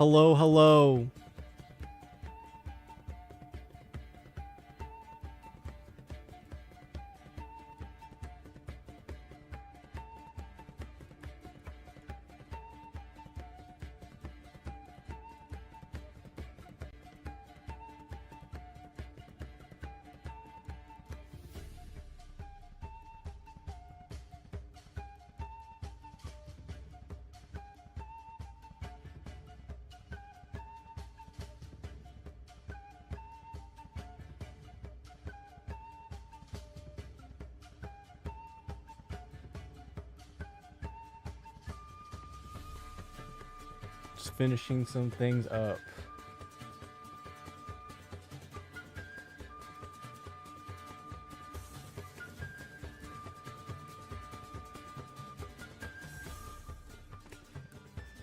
Hello, hello. Just finishing some things up.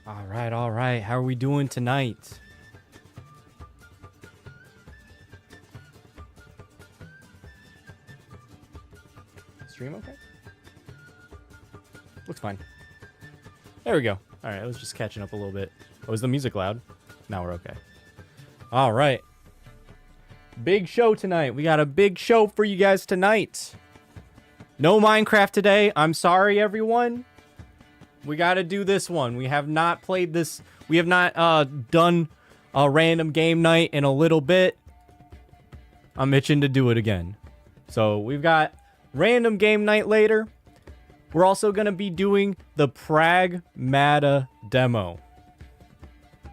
All right. How are we doing tonight? Stream okay? Looks fine. There we go. All right, I was just catching up a little bit. Oh, was the music loud? Now we're okay. All right. Big show tonight. We got a big show for you guys tonight. No Minecraft today. I'm sorry, everyone. We got to do this one. We have not played this. We have not done a random game night in a little bit. I'm itching to do it again. So we've got random game night later. We're also going to be doing the Pragmata demo.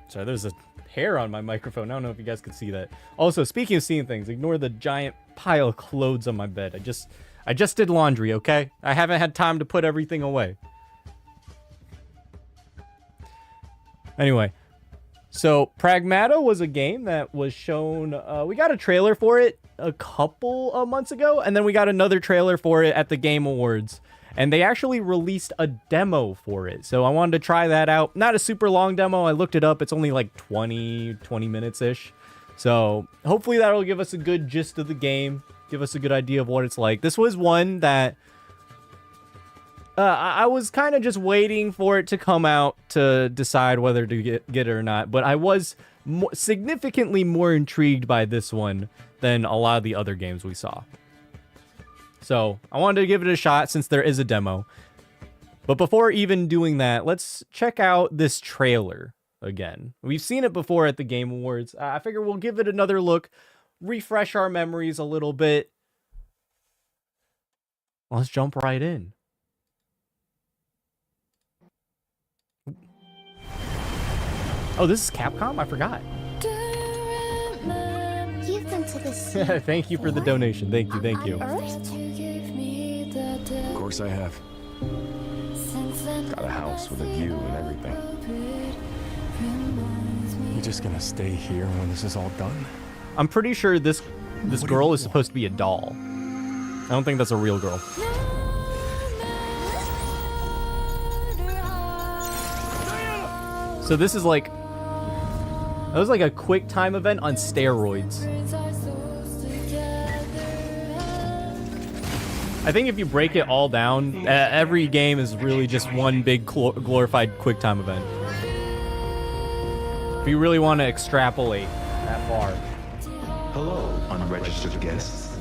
Sorry, there's a hair on my microphone. I don't know if you guys can see that. Also, speaking of seeing things, ignore the giant pile of clothes on my bed. I just did laundry, okay? I haven't had time to put everything away. Anyway, so Pragmata was a game that was shown. We got a trailer for it a couple of months ago, and then we got another trailer for it at the Game Awards. And they actually released a demo for it. So I wanted to try that out. Not a super long demo. I looked it up. It's only like 20 minutes-ish. So hopefully that'll give us a good gist of the game. Give us a good idea of what it's like. This was one that I was kind of just waiting for it to come out to decide whether to get it or not. But I was significantly more intrigued by this one than a lot of the other games we saw. So I wanted to give it a shot since there is a demo. But before even doing that, let's check out this trailer again. We've seen it before at the Game Awards. I figure we'll give it another look, refresh our memories a little bit. Let's jump right in. Oh, this is Capcom? I forgot. You've been to the sea. Thank you for the donation. Thank you. Of course I have. Got a house with a view and everything. You just gonna stay here when this is all done? I'm pretty sure this girl is supposed to be a doll. I don't think that's a real girl. So this is like... That was like a quick time event on steroids. I think if you break it all down, every game is really just one big glorified quick time event. If you really want to extrapolate that far. Hello, unregistered guests.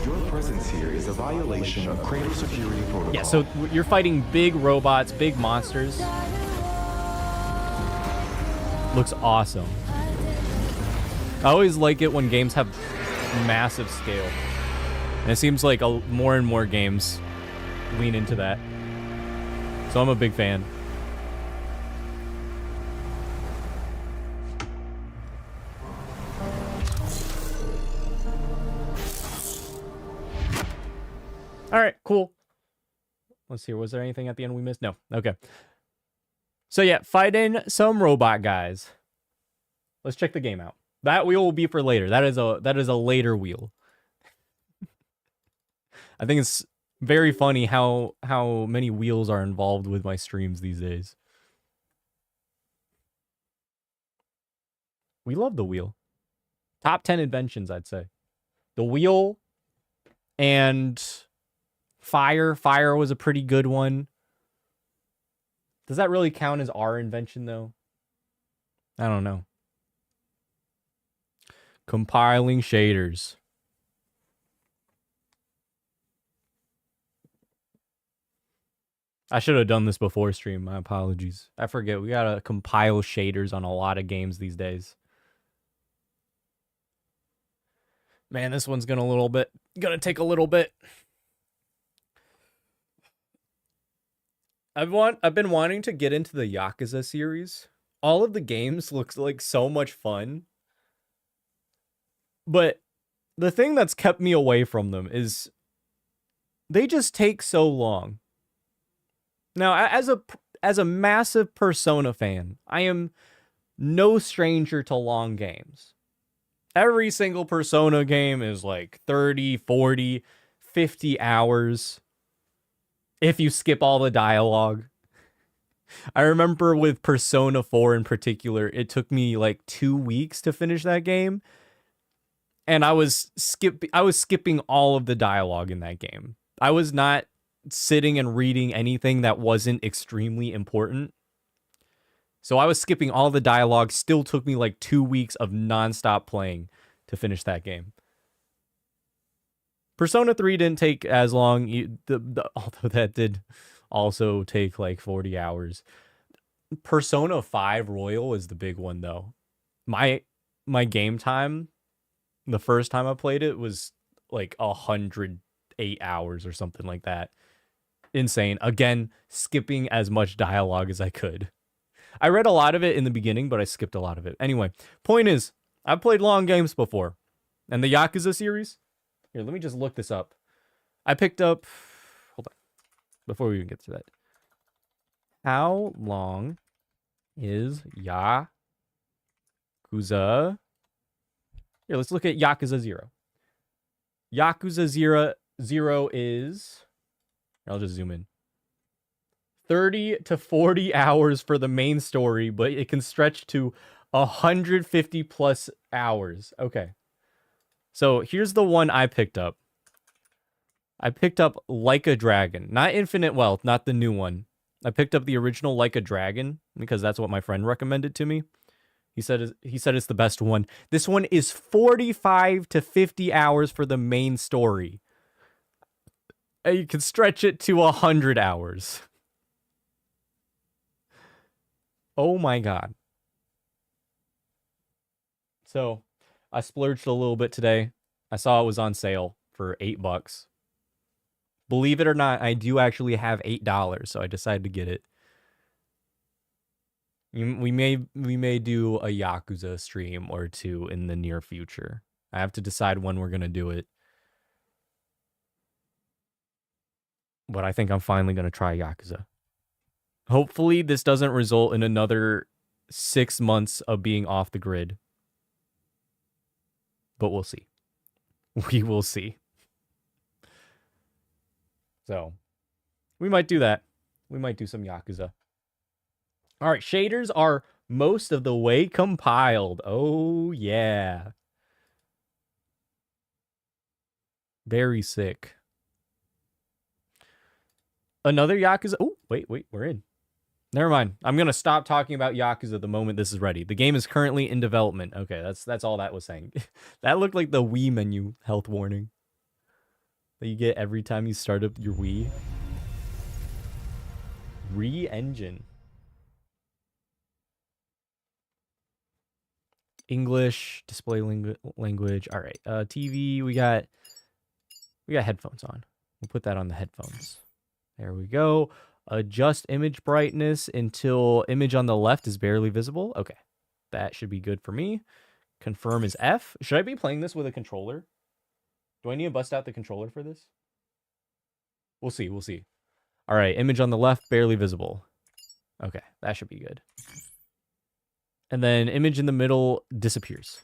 Your presence here is a violation of cradle security protocol. Yeah, so you're fighting big robots, big monsters. Looks awesome. I always like it when games have massive scale. And it seems like more and more games lean into that. So I'm a big fan. All right, cool. Let's see. Was there anything at the end we missed? No. Okay. So yeah, fighting some robot guys. Let's check the game out. That wheel will be for later. That is a later wheel. I think it's very funny how many wheels are involved with my streams these days. We love the wheel. Top 10 inventions, I'd say. The wheel and fire. Fire was a pretty good one. Does that really count as our invention, though? I don't know. Compiling shaders. I should have done this before stream. My apologies. I forget. We gotta compile shaders on a lot of games these days. Man, this one's gonna take a little bit. I've been wanting to get into the Yakuza series. All of the games looks like so much fun. But the thing that's kept me away from them is they just take so long. Now, as a massive Persona fan, I am no stranger to long games. Every single Persona game is like 30, 40, 50 hours if you skip all the dialogue. I remember with Persona 4 in particular, it took me like 2 weeks to finish that game. And I was skipping all of the dialogue in that game. I was not sitting and reading anything that wasn't extremely important. So I was skipping all the dialogue. Still took me like 2 weeks of nonstop playing to finish that game. Persona 3 didn't take as long, although that did also take like 40 hours. Persona 5 Royal is the big one though. My game time, the first time I played it, was like 108 hours or something like that. Insane. Again, skipping as much dialogue as I could. I read a lot of it in the beginning, but I skipped a lot of it. Anyway, point is, I've played long games before. And the Yakuza series? Here, let me just look this up. I picked up... Hold on. Before we even get to that. How long is Yakuza? Here, let's look at Yakuza 0. Yakuza 0 is... I'll just zoom in. 30 to 40 hours for the main story, but it can stretch to 150 plus hours. Okay. So here's the one I picked up. I picked up Like a Dragon. Not Infinite Wealth, not the new one. I picked up the original Like a Dragon because that's what my friend recommended to me. He said it's the best one. This one is 45 to 50 hours for the main story. And you can stretch it to 100 hours. Oh my god. So, I splurged a little bit today. I saw it was on sale for $8. Believe it or not, I do actually have $8, so I decided to get it. We may do a Yakuza stream or two in the near future. I have to decide when we're going to do it. But I think I'm finally going to try Yakuza. Hopefully this doesn't result in another 6 months of being off the grid. But we'll see. We will see. So, we might do that. We might do some Yakuza. All right, shaders are most of the way compiled. Oh, yeah. Very sick. Another Yakuza. Oh, wait, we're in. Never mind. I'm going to stop talking about Yakuza the moment this is ready. The game is currently in development. Okay, that's all that was saying. That looked like the Wii menu health warning that you get every time you start up your Wii. Re-engine. English, display language. All right. TV, we got headphones on. We'll put that on the headphones. There we go. Adjust image brightness until image on the left is barely visible. Okay. That should be good for me. Confirm is F. Should I be playing this with a controller? Do I need to bust out the controller for this? We'll see. We'll see. All right. Image on the left, barely visible. Okay. That should be good. And then image in the middle disappears.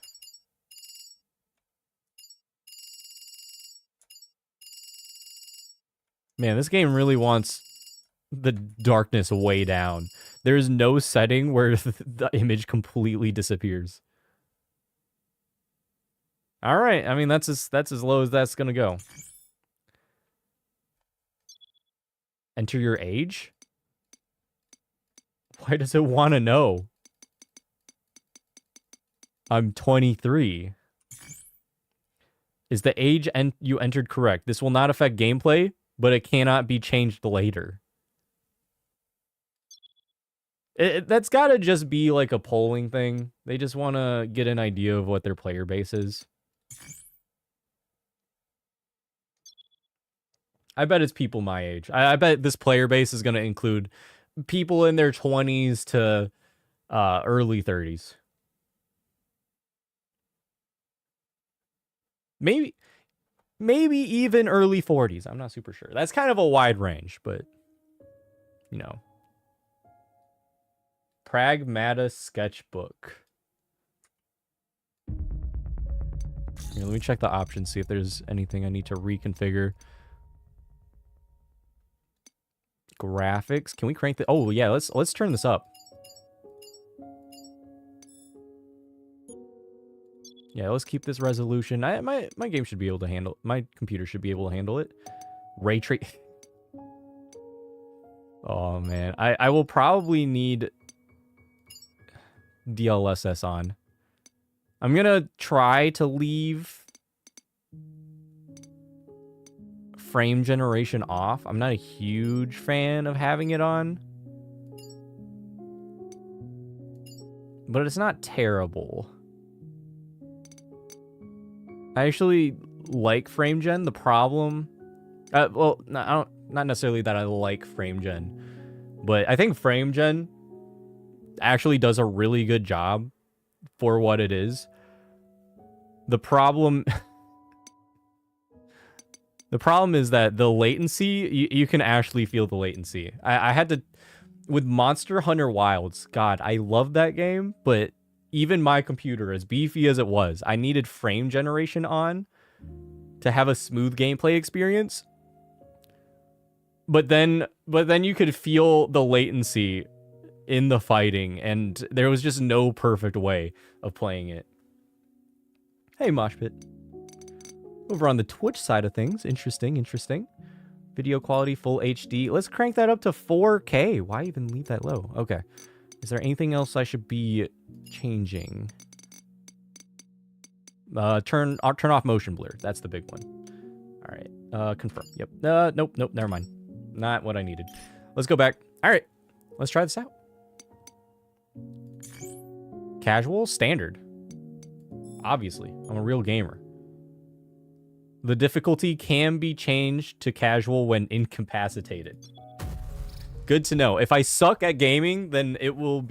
Man, this game really wants the darkness way down. There's no setting where the image completely disappears. All right. I mean, that's as low as that's going to go. Enter your age? Why does it want to know? I'm 23. Is the age you entered correct? This will not affect gameplay, but it cannot be changed later. That's got to just be like a polling thing. They just want to get an idea of what their player base is. I bet it's people my age. I bet this player base is going to include people in their 20s to early 30s. Maybe even early 40s. I'm not super sure. That's kind of a wide range, but you know. Pragmata sketchbook. Here, let me check the options, see if there's anything I need to reconfigure. Graphics. Can we crank the... Oh, yeah, let's turn this up. Yeah, let's keep this resolution. My game should be able to handle... My computer should be able to handle it. Ray trace... Oh, man. I will probably need DLSS on. I'm gonna try to leave frame generation off. I'm not a huge fan of having it on, but it's not terrible. I actually like frame gen. The problem, well, not necessarily that I like frame gen, but I think frame gen actually does a really good job for what it is. The problem the problem is that the latency, you can actually feel the latency. I had to, with Monster Hunter Wilds, God, I love that game, but even my computer, as beefy as it was, I needed frame generation on to have a smooth gameplay experience. But then you could feel the latency in the fighting, and there was just no perfect way of playing it. Hey, Moshpit. Over on the Twitch side of things, interesting. Video quality, full HD. Let's crank that up to 4K. Why even leave that low? Okay. Is there anything else I should be changing? Turn off motion blur. That's the big one. All right. Confirm. Yep. Nope. Never mind. Not what I needed. Let's go back. All right. Let's try this out. Casual, standard. Obviously, I'm a real gamer. The difficulty can be changed to casual when incapacitated. Good to know. If I suck at gaming, then it will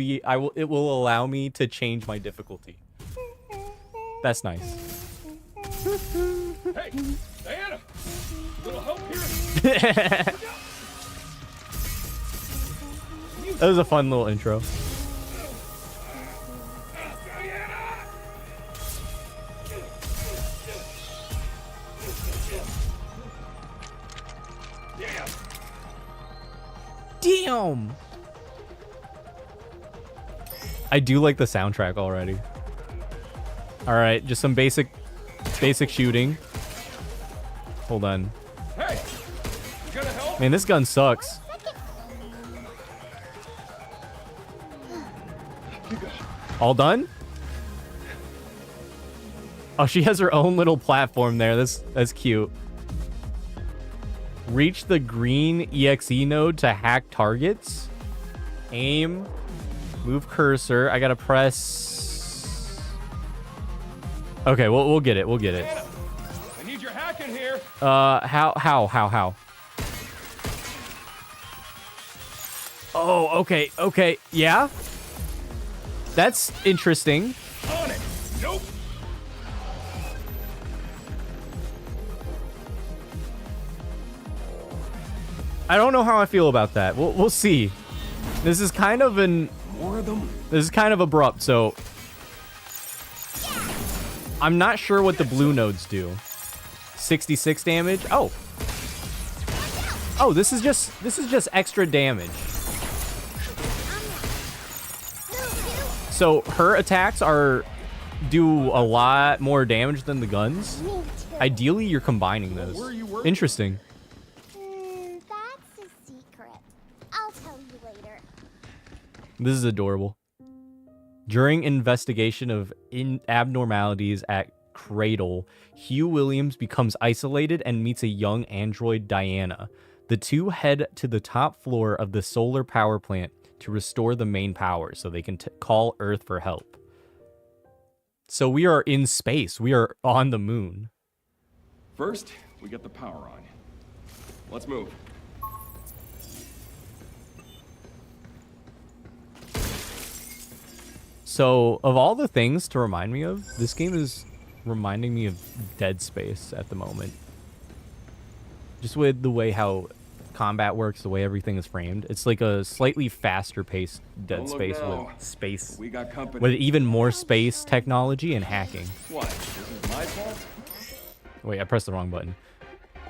allow me to change my difficulty. That's nice. Hey, Diana! Little help here. That was a fun little intro. Damn! I do like the soundtrack already. Alright, just some basic shooting. Hold on. Hey, you gonna help? Man, this gun sucks. All done? Oh, she has her own little platform there. That's cute. Reach the green EXE node to hack targets. Aim. Move cursor. I gotta press... Okay, we'll get it. We'll get it. I need your hack in here. How? Oh, okay. Yeah? That's interesting. On it. Nope. I don't know how I feel about that. We'll see. This is kind of More of them. This is kind of abrupt, so I'm not sure what the blue nodes do. 66 damage. Oh, this is just extra damage. So her attacks do a lot more damage than the guns. Ideally, you're combining those. Interesting. That's a secret. I'll tell you later. This is adorable. During investigation of abnormalities at Cradle, Hugh Williams becomes isolated and meets a young android, Diana. The two head to the top floor of the solar power plant to restore the main power so they can call Earth for help. So we are in space. We are on the moon. First, we get the power on. Let's move. So, of all the things to remind me of, this game is reminding me of Dead Space at the moment. Just with the way how combat works, the way everything is framed. It's like a slightly faster paced Dead Space with space. We got company. With even more space technology and hacking. What? This is my fault? Wait, I pressed the wrong button.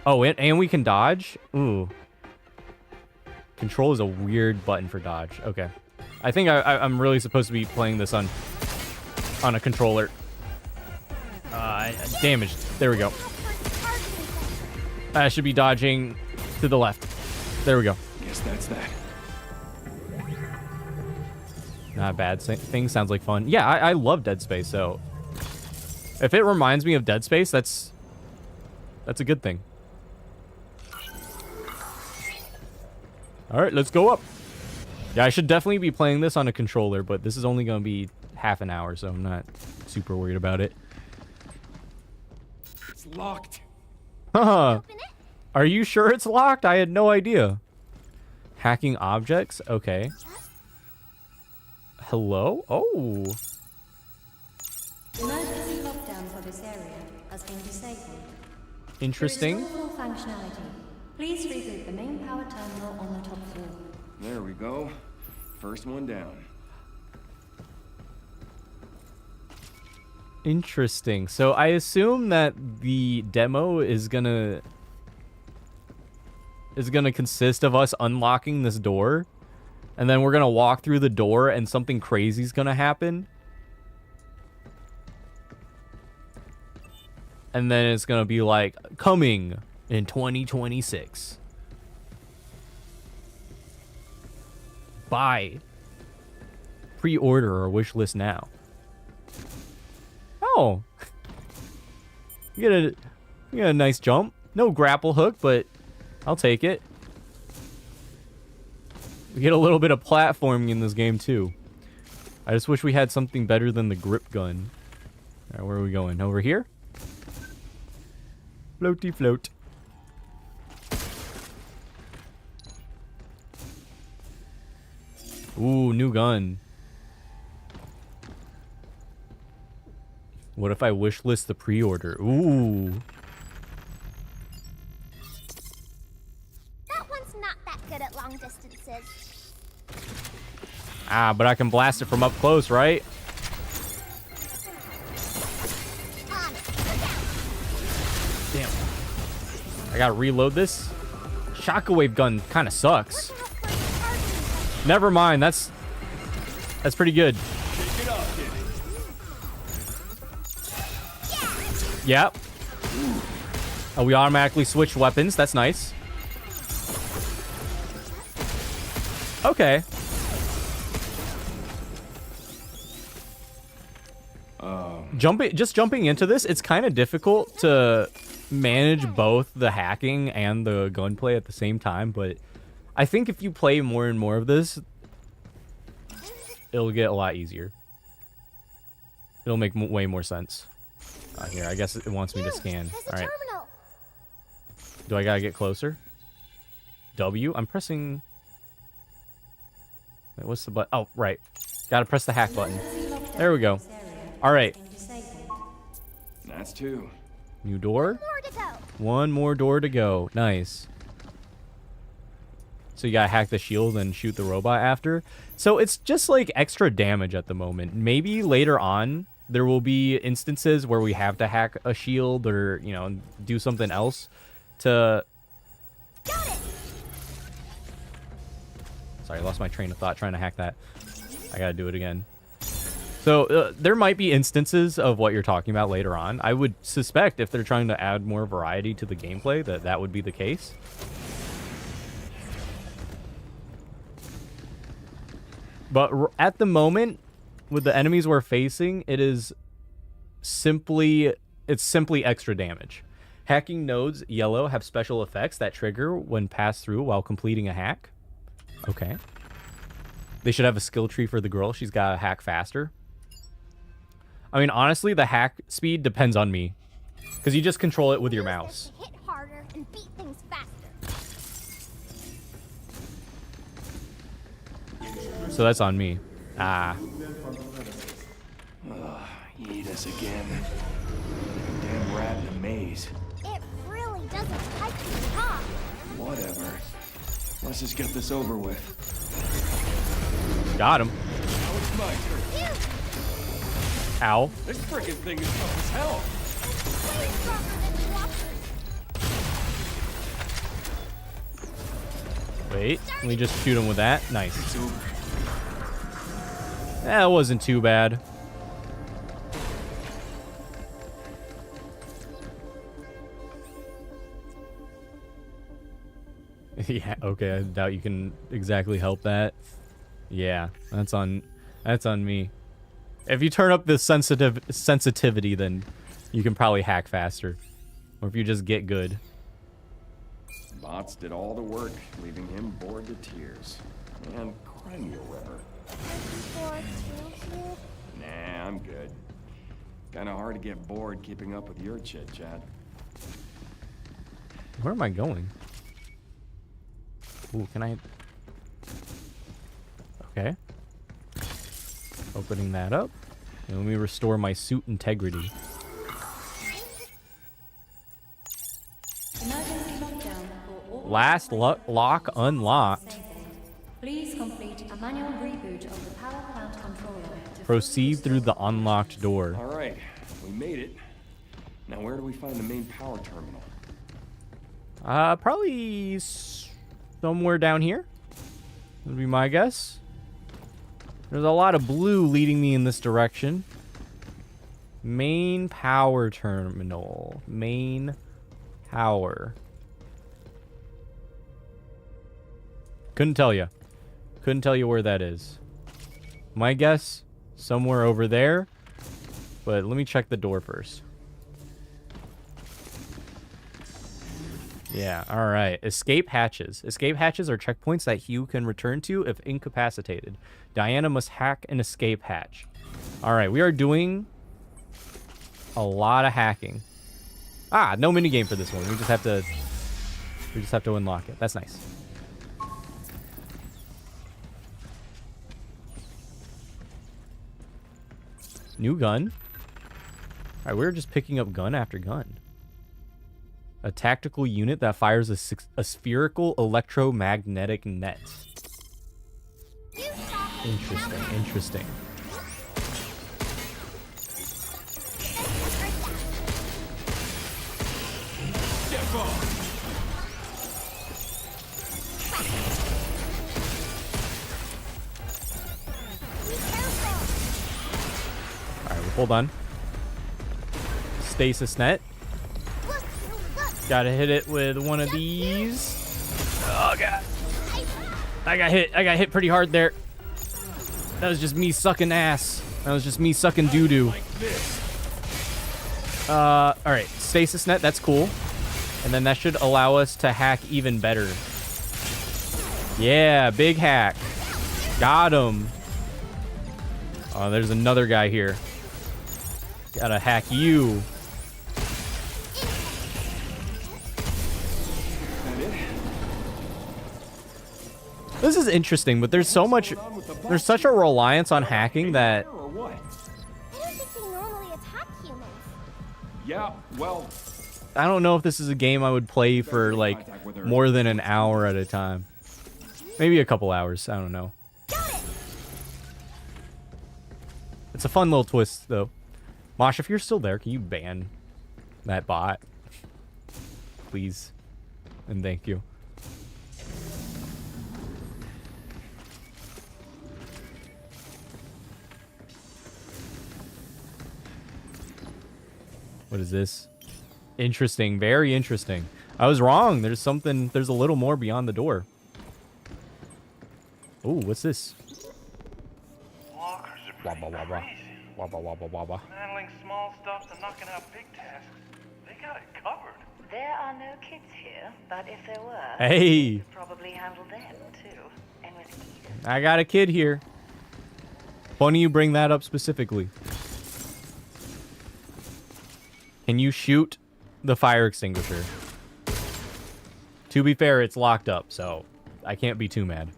Oh, and we can dodge? Ooh. Control is a weird button for dodge. Okay. I think I'm really supposed to be playing this on a controller. Damaged. There we go. I should be dodging to the left. There we go. Guess that's that. Not a bad thing. Sounds like fun. Yeah, I love Dead Space, so if it reminds me of Dead Space, that's a good thing. All right, let's go up. Yeah, I should definitely be playing this on a controller, but this is only going to be half an hour, so I'm not super worried about it. It's locked. Haha. Are you sure it's locked? I had no idea. Hacking objects? Okay. Hello? Oh. Emergency lockdown for this area has been disabled. Interesting. To restore full functionality, please reboot the main power terminal on the top floor. There we go. First one down. Interesting. So I assume that the demo is gonna consist of us unlocking this door, and then we're gonna walk through the door and something crazy is gonna happen. And then it's gonna be like, coming in 2026. Buy. Pre-order or wish list now. Oh. You get a nice jump. No grapple hook, but I'll take it. We get a little bit of platforming in this game too. I just wish we had something better than the grip gun. All right, where are we going? Over here? Floaty float. Ooh, new gun. What if I wish list the pre-order? Ooh. That one's not that good at long distances. Ah, but I can blast it from up close, right? On it. Look out. Damn. I gotta reload this. Shockwave gun kind of sucks. Never mind. That's pretty good. Shake it off, kid. Yep. Oh, we automatically switch weapons. That's nice. Okay. Just jumping into this, it's kind of difficult to manage both the hacking and the gunplay at the same time, but I think if you play more and more of this, it'll get a lot easier. It'll make way more sense. Here, I guess it wants me to scan. There's a All right. terminal. Do I gotta get closer? W? I'm pressing... Wait, what's the button? Oh, right. Gotta press the hack button. There we go. All right. That's two. New door. More to go. One more door to go. Nice. So you gotta hack the shield and shoot the robot after. So it's just like extra damage at the moment. Maybe later on there will be instances where we have to hack a shield or, you know, do something else to... Got it. Sorry, I lost my train of thought trying to hack that. I gotta do it again. So there might be instances of what you're talking about later on. I would suspect if they're trying to add more variety to the gameplay that would be the case. But at the moment, with the enemies we're facing, it's simply extra damage. Hacking nodes yellow have special effects that trigger when passed through while completing a hack. Okay. They should have a skill tree for the girl. She's got to hack faster. I mean, honestly, the hack speed depends on me. Because you just control it with your mouse. Hit harder and beat things faster. So that's on me. Ah. Eat us again. Damn rat in a maze. It really doesn't like to talk. Whatever. Let's just get this over with. Got him. Now it's my turn. Ow. This frickin' thing is tough as hell. Way stronger than walkers. Wait. Let me just shoot him with that. Nice. It's over. That wasn't too bad. Yeah, okay, I doubt you can exactly help that. Yeah, that's on me. If you turn up the sensitivity, then you can probably hack faster. Or if you just get good. Bots did all the work, leaving him bored to tears. And crying a river. Nah, I'm good. Kinda hard to get bored keeping up with your chit-chat. Where am I going? Ooh, can I... Okay. Opening that up. And let me restore my suit integrity. Emergency lockdown for all Last lock unlocked. Please complete a manual reboot of the power plant controller to Proceed through the unlocked door. Alright, we made it. Now where do we find the main power terminal? Probably somewhere down here. Would be my guess. There's a lot of blue leading me in this direction. Main power terminal. Main power. Couldn't tell you. Couldn't tell you where that is. My guess, somewhere over there. But let me check the door first. Yeah, alright. Escape hatches. Escape hatches are checkpoints that Hugh can return to if incapacitated. Diana must hack an escape hatch. Alright, we are doing a lot of hacking. Ah, no minigame for this one. We just have to unlock it. That's nice. New gun. Alright, we're just picking up gun after gun. A tactical unit that fires a spherical electromagnetic net. Interesting, interesting. Alright, hold on. Stasis net. Gotta hit it with one of these. Oh god. I got hit pretty hard there. That was just me sucking ass. That was just me sucking doo-doo. Alright. Stasis net, that's cool. And then that should allow us to hack even better. Yeah, big hack. Got him. Oh, there's another guy here. Gotta hack you. This is interesting, but there's such a reliance on hacking that... Or what? I don't think they normally attack humans. Yeah, well, I don't know if this is a game I would play for, like, more than an hour at a time. Maybe a couple hours, I don't know. Got it. It's a fun little twist, though. Mosh, if you're still there, can you ban that bot? Please. And thank you. What is this? Interesting. Very interesting. I was wrong. There's a little more beyond the door. Ooh, what's this? Wabba wabba. Wabba wabba wabba. Handling small stuff to knocking out big tasks. They got it covered. There are no kids here, but if there were, Hey, you could probably handle them too. And with ease. I got a kid here. Funny you bring that up specifically. Can you shoot the fire extinguisher? To be fair, it's locked up, so I can't be too mad.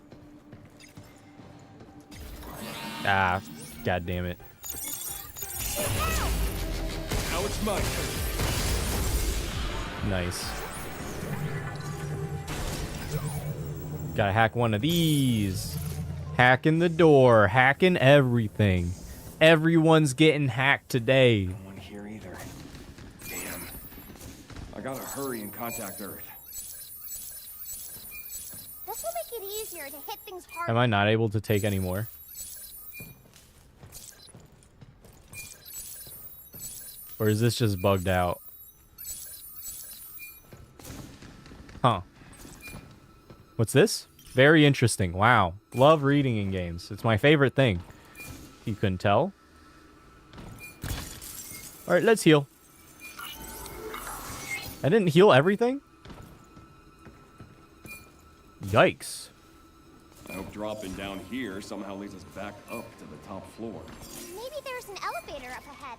Ah, god damn it. Now it's my turn. Nice. Gotta hack one of these. Hacking the door. Hacking everything. Everyone's getting hacked today. No one here either. Damn. I gotta hurry and contact Earth. This will make it easier to hit things hard. Am I not able to take any more? Or is this just bugged out? Huh. What's this? Very interesting. Wow. Love reading in games. It's my favorite thing. You couldn't tell. Alright, let's heal. I didn't heal everything? Yikes. I hope dropping down here somehow leads us back up to the top floor. Maybe there's an elevator up ahead.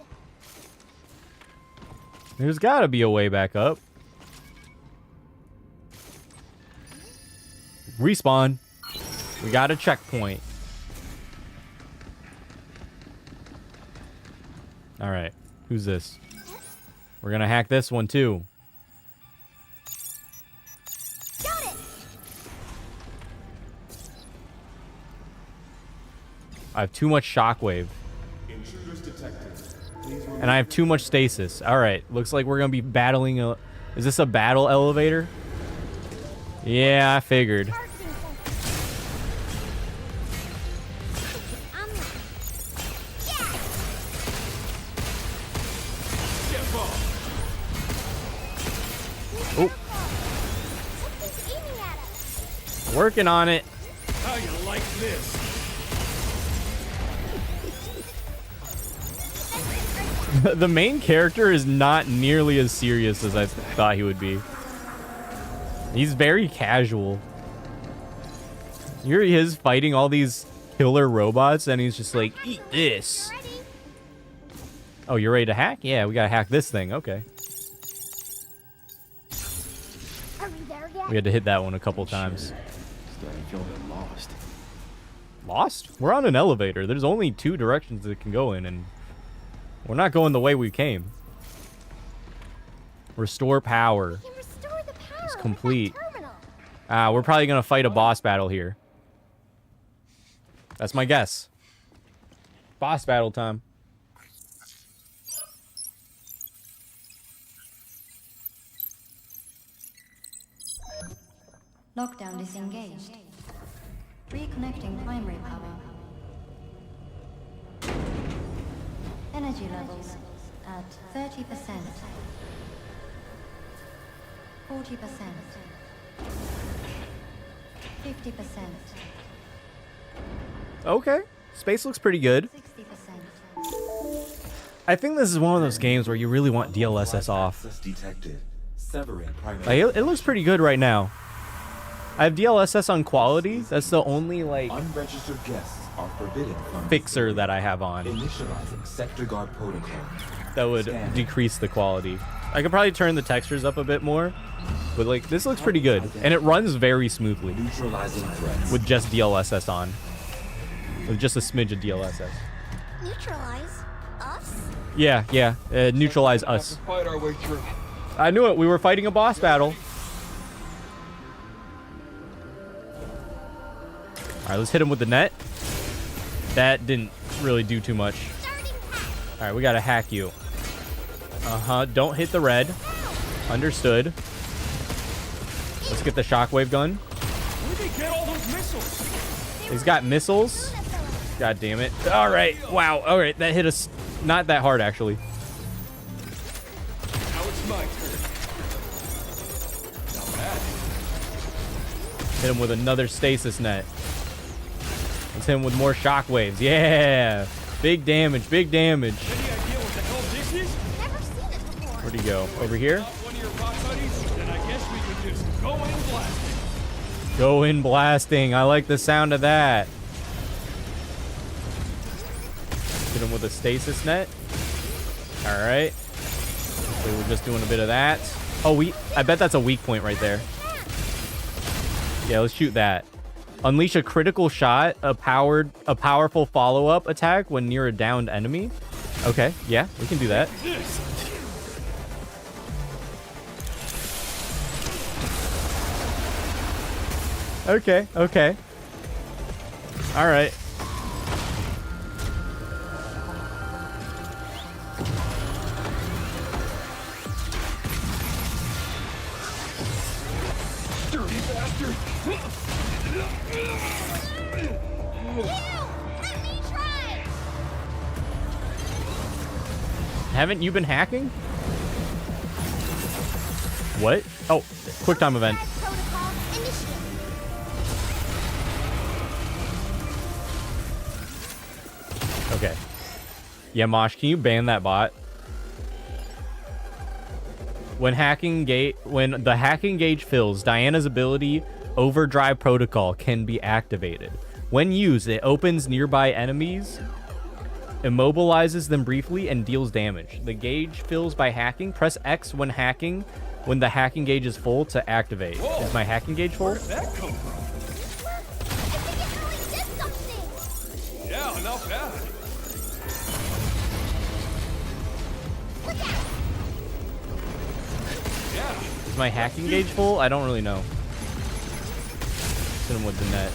There's gotta be a way back up. Respawn. We got a checkpoint. Alright. Who's this? We're gonna hack this one too. Got it. I have too much shockwave. Intruders detected. Please And I have too much stasis. Alright. Looks like we're gonna be battling a... Is this a battle elevator? Yeah, I figured. Parking sensor. I'm in. Yeah. Oh. Something's aiming at us. Working on it. How you like this? The main character is not nearly as serious as I thought he would be. He's very casual. Here he is fighting all these killer robots, and he's just like, eat this. Ready? Oh, you're ready to hack? Yeah, we gotta hack this thing. Okay. Are we there yet? We had to hit that one a couple times. Starting to feel a bit lost. Lost? We're on an elevator. There's only two directions it can go in, and we're not going the way we came. Restore power. We can restore the power It's with complete. that terminal. We're probably gonna fight a boss battle here. That's my guess. Boss battle time. Lockdown disengaged. Reconnecting primary power. Energy levels at 30%. 40%. 50%. Okay. Space looks pretty good. 60%. I think this is one of those games where you really want DLSS off. Access detected. Severing primary. Like, it looks pretty good right now. I have DLSS on quality. That's the only, like, Unregistered guests are forbidden from this fixer area. that I have on Initializing sector guard protocol. that would decrease the quality. I could probably turn the textures up a bit more, but, like, this looks pretty good. And it runs very smoothly Neutralizing threats. with just DLSS on. With just a smidge of DLSS. Neutralize us? Yeah, yeah. Neutralize us. Fight our way through. I knew it. We were fighting a boss battle. All right, let's hit him with the net. That didn't really do too much. Starting hack. All right, we got to hack you. Uh-huh. Don't hit the red. Understood. Let's get the shockwave gun. Where'd they get all those missiles? He's got missiles. God damn it. All right. Wow. All right. That hit us not that hard, actually. Now it's my turn. Not bad. Hit him with another stasis net. Let's hit him with more shockwaves. Yeah. Big damage, big damage. Any idea what the hell this is? Never seen it before. Where'd he go? Over here? Not one of your rock buddies? Then I guess we could just go in blasting. Go in blasting. I like the sound of that. Hit him with a stasis net. All right. So we're just doing a bit of that. Oh, I bet that's a weak point right there. Yeah, let's shoot that. Unleash a critical shot, a powerful follow-up attack when near a downed enemy. Okay, yeah, we can do that. Okay, okay. All right. Dirty bastard! Let me try. Haven't you been hacking? What? Oh, quick time event. Protocol initiated. Okay. Yeah, Mosh, can you ban that bot? When the hacking gauge fills, Diana's ability Overdrive Protocol can be activated. When used, it opens nearby enemies, immobilizes them briefly, and deals damage. The gauge fills by hacking. Press X when hacking when the hacking gauge is full to activate. Whoa. Is my hacking gauge full? Where'd that come from? I think it really did something. Yeah, not bad. Look out. Yeah. Is my hacking gauge full? I don't really know. Hit him with the net.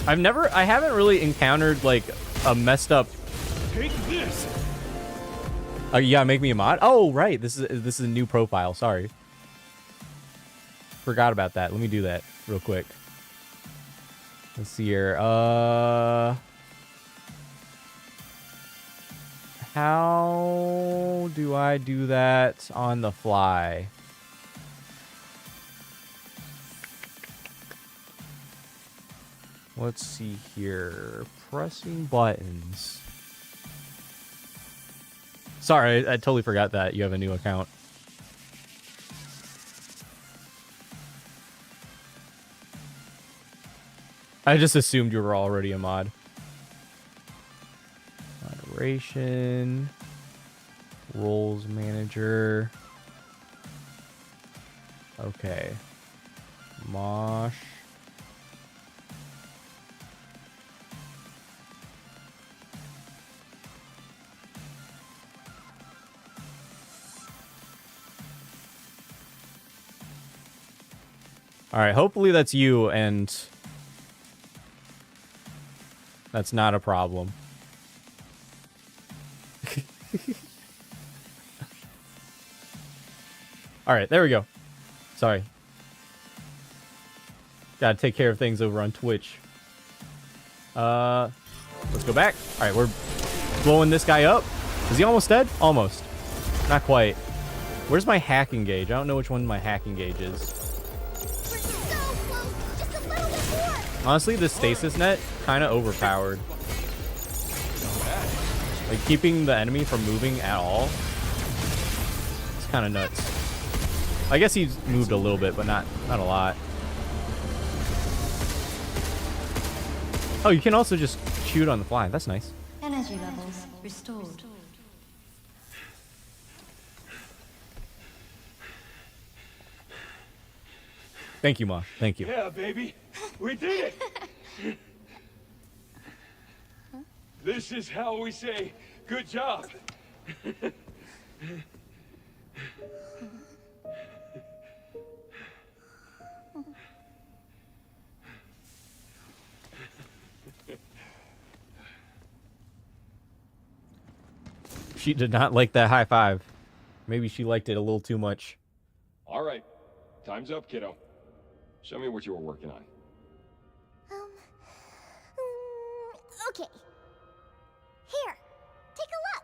I haven't really encountered like a messed up. Take this. Yeah, make me a mod. Oh, right. This is a new profile. Sorry. Forgot about that. Let me do that real quick. Let's see here. How do I do that on the fly? Let's see here. Pressing buttons. Sorry, I totally forgot that you have a new account. I just assumed you were already a mod. Moderation. Roles manager. Okay. Mosh. All right, hopefully that's you and that's not a problem. All right, there we go. Sorry. Gotta take care of things over on Twitch. Let's go back. All right, we're blowing this guy up. Is he almost dead? Almost. Not quite. Where's my hacking gauge? I don't know which one my hacking gauge is. We're so close. Just a little bit more. Honestly, this stasis net kind of overpowered. Like keeping the enemy from moving at all. It's kind of nuts. I guess he's moved a little bit, but not a lot. Oh, you can also just shoot on the fly. That's nice. Energy levels restored. Thank you, Mosh. Thank you. Yeah, baby. We did it. This is how we say good job. She did not like that high five. Maybe she liked it a little too much. All right. Time's up, kiddo. Show me what you were working on. Okay. Here, take a look.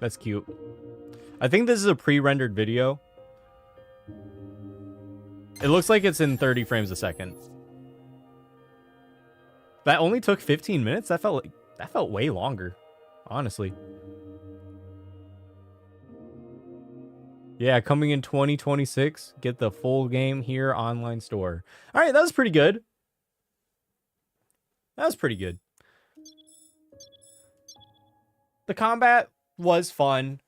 That's cute. I think this is a pre-rendered video. It looks like it's in 30 frames a second. That only took 15 minutes? That felt way longer, honestly. Yeah, coming in 2026. Get the full game here, online store. All right, that was pretty good. That was pretty good. The combat was fun.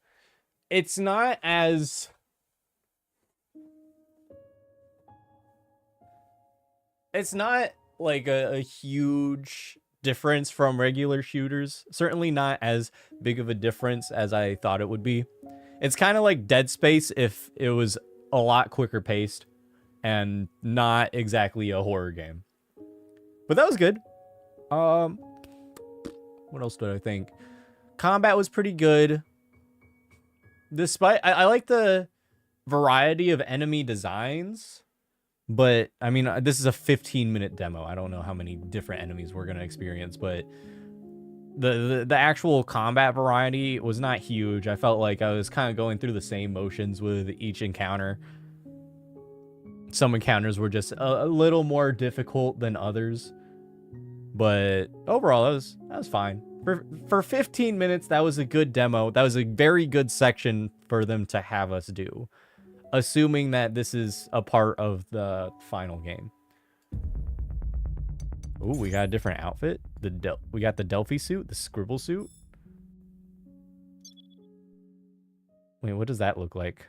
It's not as... It's not like a huge difference from regular shooters. Certainly not as big of a difference as I thought it would be. It's kind of like Dead Space if it was a lot quicker paced and not exactly a horror game. But that was good. What else did I think? Combat was pretty good. Despite I like the variety of enemy designs, but I mean, this is a 15-minute demo. I don't know how many different enemies we're going to experience, but the actual combat variety was not huge. I felt like I was kind of going through the same motions with each encounter. Some encounters were just a little more difficult than others, but overall that was fine. For 15 minutes, that was a good demo. That was a very good section for them to have us do, assuming that this is a part of the final game. Ooh, we got a different outfit. We got the Delphi suit, the scribble suit. Wait, what does that look like?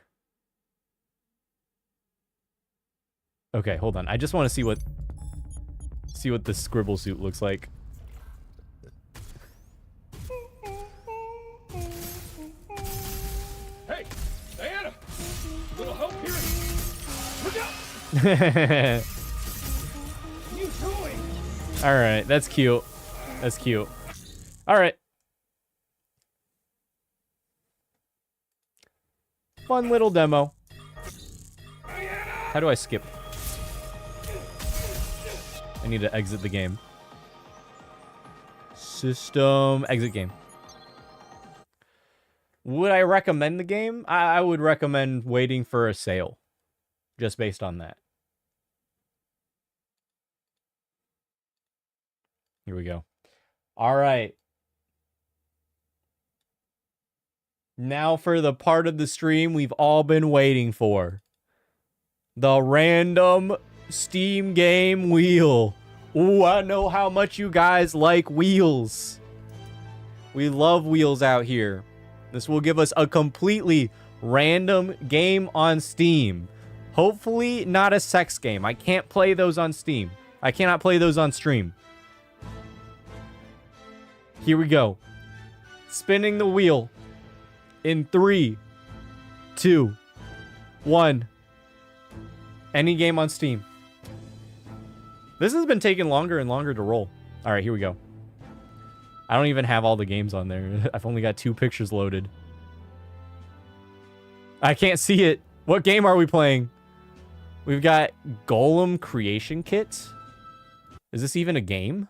Okay, hold on. I just want to see what the scribble suit looks like. Hey, Diana! A little help here? Look out! What are you doing? All right, that's cute. That's cute. All right. Fun little demo. How do I skip? I need to exit the game. System, exit game. Would I recommend the game? I would recommend waiting for a sale, just based on that. Here we go. All right. Now for the part of the stream we've all been waiting for. The random Steam game wheel. Ooh, I know how much you guys like wheels. We love wheels out here. This will give us a completely random game on Steam. Hopefully not a sex game. I can't play those on Steam. I cannot play those on stream. Here we go. Spinning the wheel. In 3, 2, 1. Any game on Steam. This has been taking longer and longer to roll. All right, here we go. I don't even have all the games on there. I've only got 2 pictures loaded. I can't see it. What game are we playing? We've got Golem Creation Kit. Is this even a game?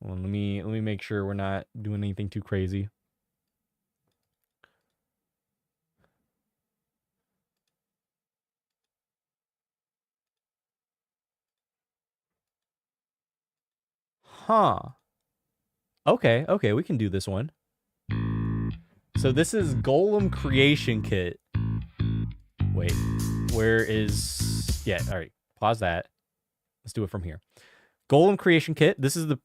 Well, let me make sure we're not doing anything too crazy. Huh. Okay, we can do this one. So this is Golem Creation Kit. Wait, where is... Yeah, all right, pause that. Let's do it from here. Golem Creation Kit. This is the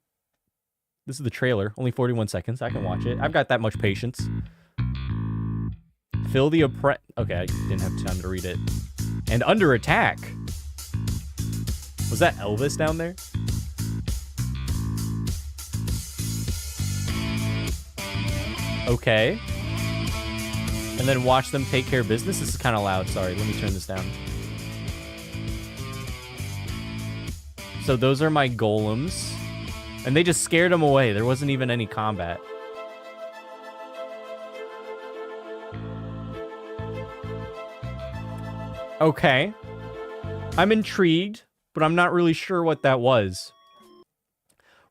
trailer. Only 41 seconds. I can watch it. I've got that much patience. Fill the Okay, I didn't have time to read it. And under attack. Was that Elvis down there? Okay. And then watch them take care of business. This is kind of loud. Sorry, let me turn this down. So those are my golems. And they just scared them away. There wasn't even any combat. Okay. I'm intrigued, but I'm not really sure what that was.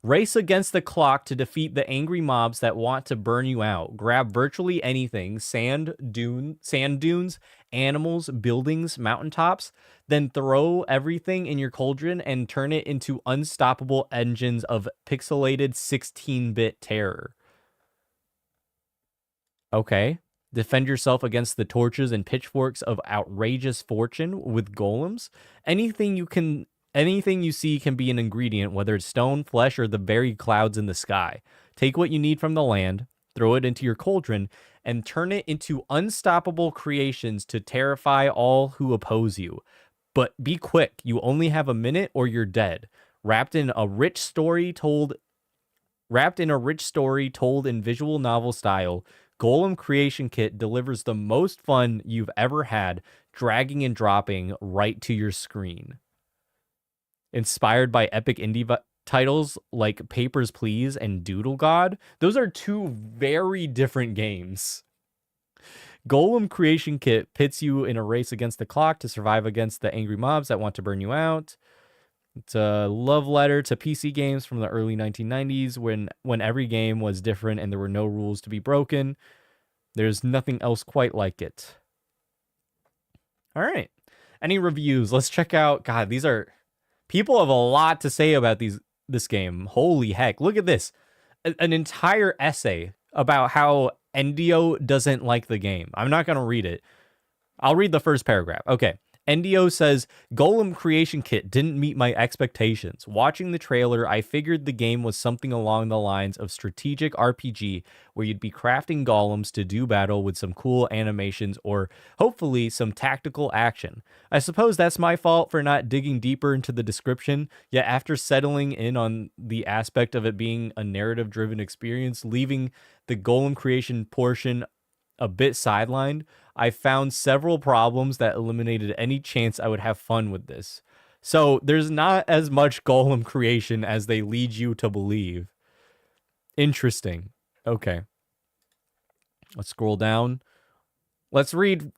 Race against the clock to defeat the angry mobs that want to burn you out. Grab virtually anything, sand dunes, animals, buildings, mountaintops, then throw everything in your cauldron and turn it into unstoppable engines of pixelated 16-bit terror. Okay. Defend yourself against the torches and pitchforks of outrageous fortune with golems. Anything you see can be an ingredient, whether it's stone, flesh, or the very clouds in the sky. Take what you need from the land, throw it into your cauldron, and turn it into unstoppable creations to terrify all who oppose you. But be quick, you only have a minute or you're dead. Wrapped in a rich story told in visual novel style, Golem Creation Kit delivers the most fun you've ever had, dragging and dropping right to your screen. Inspired by epic indie titles like Papers, Please and Doodle God. Those are two very different games. Golem Creation Kit pits you in a race against the clock to survive against the angry mobs that want to burn you out. It's a love letter to PC games from the early 1990s when every game was different and there were no rules to be broken. There's nothing else quite like it. All right. Any reviews? Let's check out. God, these are... People have a lot to say about this game. Holy heck. Look at this. An entire essay about how Endio doesn't like the game. I'm not going to read it. I'll read the first paragraph. Okay. Endio says, Golem Creation Kit didn't meet my expectations. Watching the trailer, I figured the game was something along the lines of strategic RPG, where you'd be crafting golems to do battle with some cool animations or hopefully some tactical action. I suppose that's my fault for not digging deeper into the description, yet after settling in on the aspect of it being a narrative-driven experience, leaving the golem creation portion a bit sidelined, I found several problems that eliminated any chance I would have fun with this. So there's not as much golem creation as they lead you to believe. Interesting. Okay. Let's scroll down. Let's read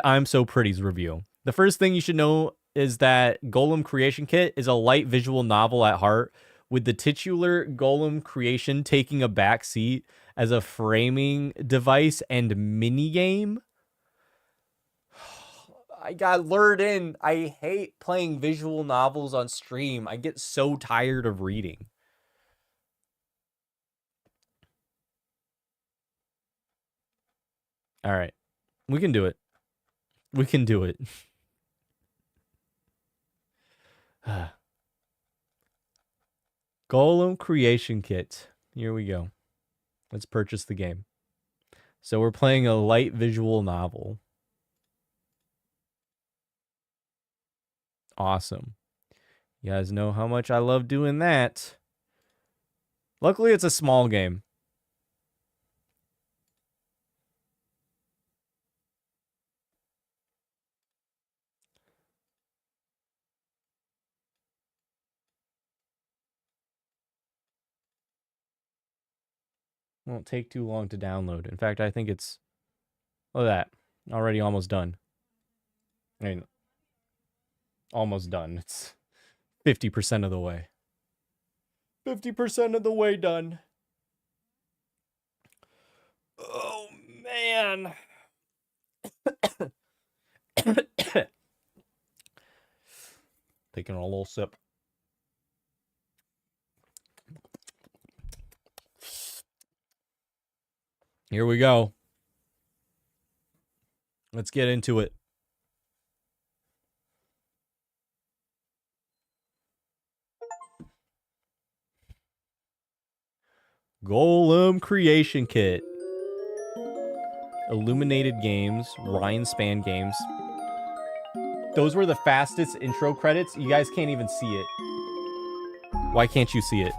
I'm So Pretty's review. The first thing you should know is that Golem Creation Kit is a light visual novel at heart, with the titular Golem creation taking a back seat as a framing device and minigame. I got lured in. I hate playing visual novels on stream. I get so tired of reading. All right. We can do it. We can do it. Golem Creation Kit. Here we go. Let's purchase the game. So we're playing a light visual novel. Awesome. You guys know how much I love doing that. Luckily, it's a small game. Won't take too long to download. In fact, I think it's... Look at that. Already almost done. I mean, almost done. It's 50% of the way. 50% of the way done. Oh, man. Taking a little sip. Here we go. Let's get into it. Golem Creation Kit. Illuminated Games, Ryan Span Games. Those were the fastest intro credits. You guys can't even see it. Why can't you see it?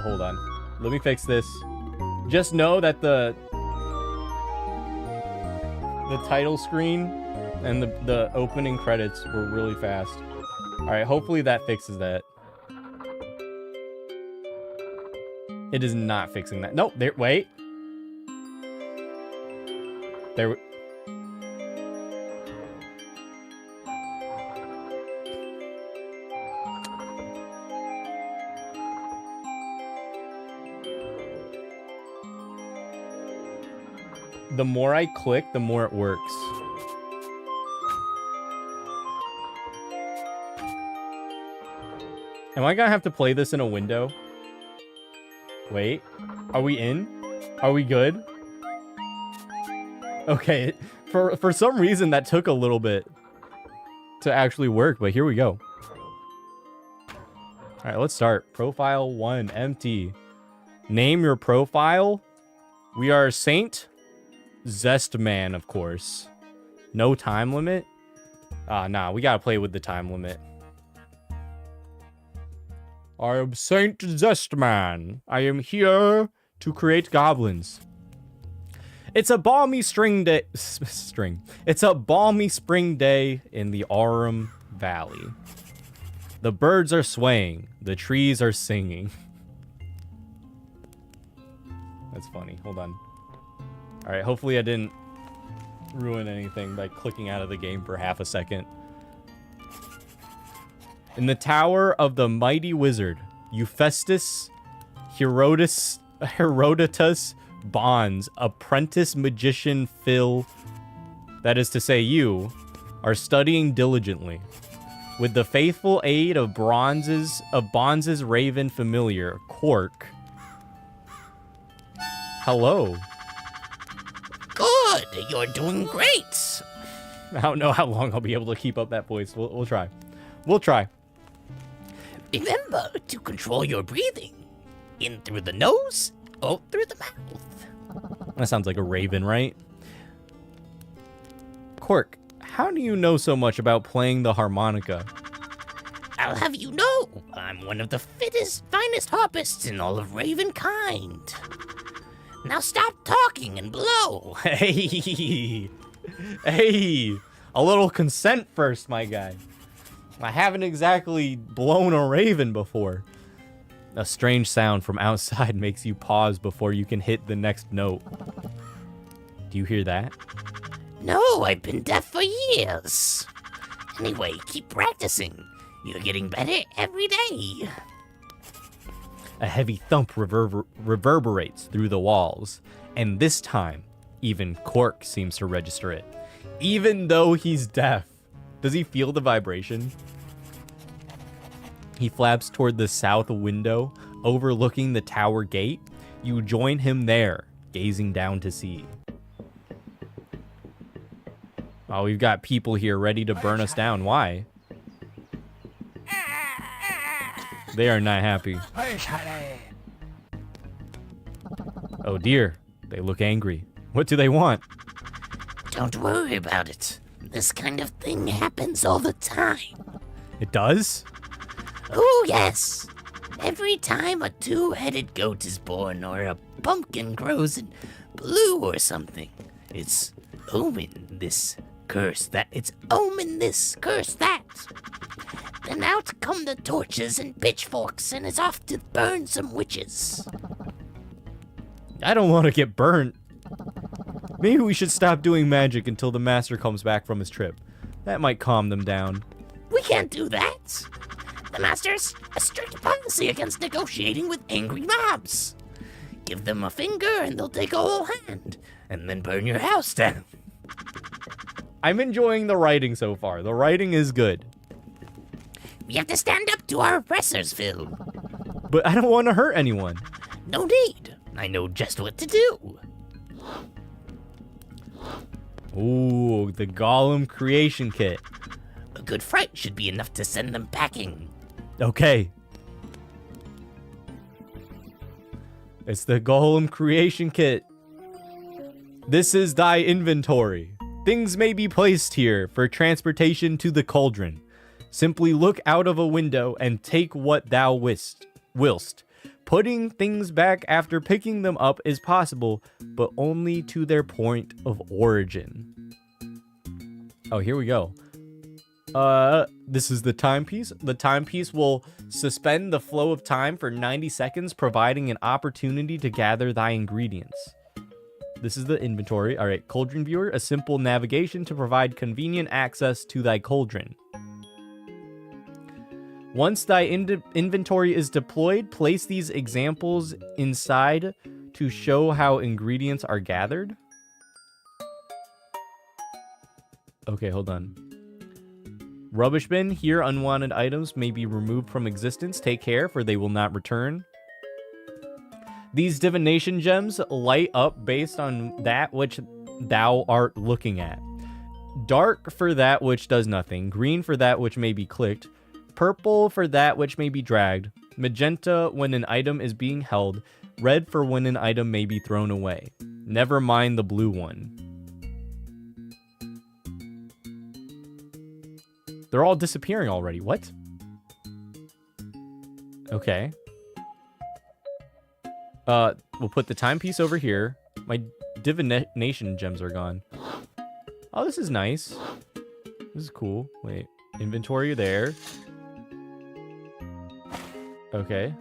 Hold on. Let me fix this. Just know that the title screen and the opening credits were really fast. All right, hopefully that fixes that. It is not fixing that. Nope, there, wait. There. The more I click, the more it works. Am I gonna have to play this in a window? Wait. Are we in? Are we good? Okay. For some reason, that took a little bit to actually work, but here we go. All right, let's start. Profile 1, empty. Name your profile. We are Saint Zestman, of course. No time limit. Nah, we gotta play with the time limit. I am Saint Zestman. I am here to create goblins. It's a balmy spring day. It's a balmy spring day in the Aurum Valley. The birds are swaying. The trees are singing. That's funny. Hold on. All right. Hopefully I didn't ruin anything by clicking out of the game for half a second. In the tower of the mighty wizard, Euphestus Herodotus Bonds, apprentice magician Phil, that is to say you, are studying diligently. With the faithful aid of Bonds' raven familiar, Cork. Hello. Good, you're doing great. I don't know how long I'll be able to keep up that voice. We'll try. We'll try. Remember to control your breathing. In through the nose, out through the mouth. That sounds like a raven, right? Cork, how do you know so much about playing the harmonica? I'll have you know, I'm one of the finest harpists in all of Ravenkind. Now stop talking and blow. Hey, hey, a little consent first, my guy. I haven't exactly blown a raven before. A strange sound from outside makes you pause before you can hit the next note. Do you hear that? No, I've been deaf for years. Anyway, keep practicing. You're getting better every day. A heavy thump reverberates through the walls, and this time, even Cork seems to register it. Even though he's deaf. Does he feel the vibration? He flaps toward the south window, overlooking the tower gate. You join him there, gazing down to see. Oh, we've got people here ready to burn us down. Why? They are not happy. Oh dear, they look angry. What do they want? Don't worry about it. This kind of thing happens all the time. It does? Oh, yes. Every time a two-headed goat is born or a pumpkin grows in blue or something, it's omen this, curse that. It's omen this, curse that. Then out come the torches and pitchforks, and it's off to burn some witches. I don't want to get burnt. Maybe we should stop doing magic until the master comes back from his trip. That might calm them down. We can't do that. The master's a strict policy against negotiating with angry mobs. Give them a finger and they'll take a whole hand, and then burn your house down. I'm enjoying the writing so far. The writing is good. We have to stand up to our oppressors, Phil. But I don't want to hurt anyone. No need. I know just what to do. Ooh, the Golem creation kit. A good fright should be enough to send them packing. Okay. It's the Golem creation kit. This is thy inventory. Things may be placed here for transportation to the cauldron. Simply look out of a window and take what thou willst. Putting things back after picking them up is possible, but only to their point of origin. Oh, here we go. This is the timepiece. The timepiece will suspend the flow of time for 90 seconds, providing an opportunity to gather thy ingredients. This is the inventory. All right, cauldron viewer, a simple navigation to provide convenient access to thy cauldron. Once thy inventory is deployed, place these examples inside to show how ingredients are gathered. Okay, hold on. Rubbish bin. Here, unwanted items may be removed from existence. Take care, for they will not return. These divination gems light up based on that which thou art looking at. Dark for that which does nothing. Green for that which may be clicked. Purple for that which may be dragged. Magenta when an item is being held. Red for when an item may be thrown away. Never mind the blue one. They're all disappearing already. What? Okay. We'll put the timepiece over here. My divination gems are gone. Oh, this is nice. This is cool. Wait. Inventory there. Okay.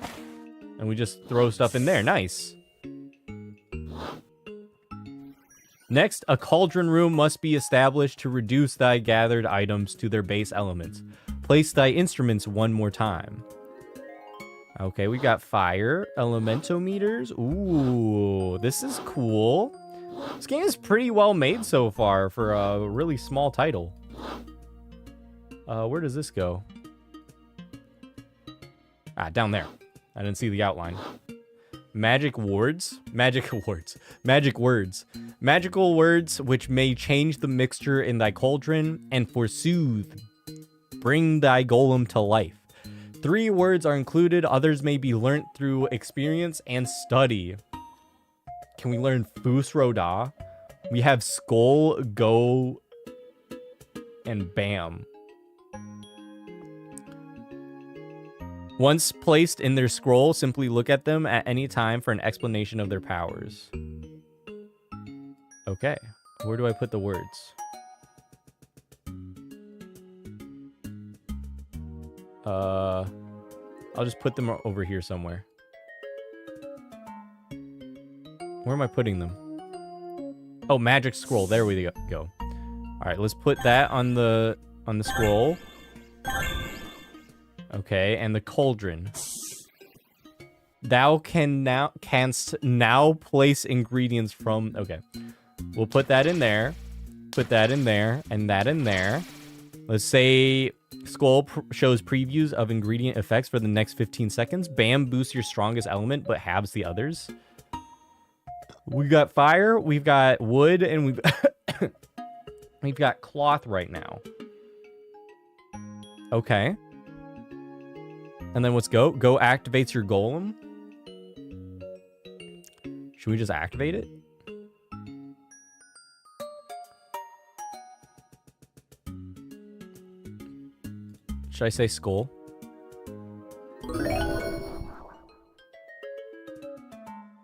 And we just throw stuff in there. Nice. Next, a cauldron room must be established to reduce thy gathered items to their base elements. Place thy instruments one more time. Okay, we got fire, elementometers. Ooh, this is cool. This game is pretty well made so far for a really small title. Where does this go? Ah, down there. I didn't see the outline. Magic wards? Magic wards. Magic words. Magical words which may change the mixture in thy cauldron and forsooth bring thy golem to life. 3 words are included. Others may be learnt through experience and study. Can we learn Fus Roda? We have Skull, Go, and Bam. Once placed in their scroll, simply look at them at any time for an explanation of their powers. Okay, where do I put the words? I'll just put them over here somewhere. Where am I putting them? Oh, magic scroll. There we go. All right, let's put that on the scroll. Okay, and the cauldron. Thou canst now place ingredients from... Okay. We'll put that in there. Put that in there. And that in there. Let's say... Skull shows previews of ingredient effects for the next 15 seconds. Bam boosts your strongest element, but halves the others. We got fire. We've got wood. And we've... we've got cloth right now. Okay. And then what's Go? Go activates your golem. Should we just activate it? Should I say skull?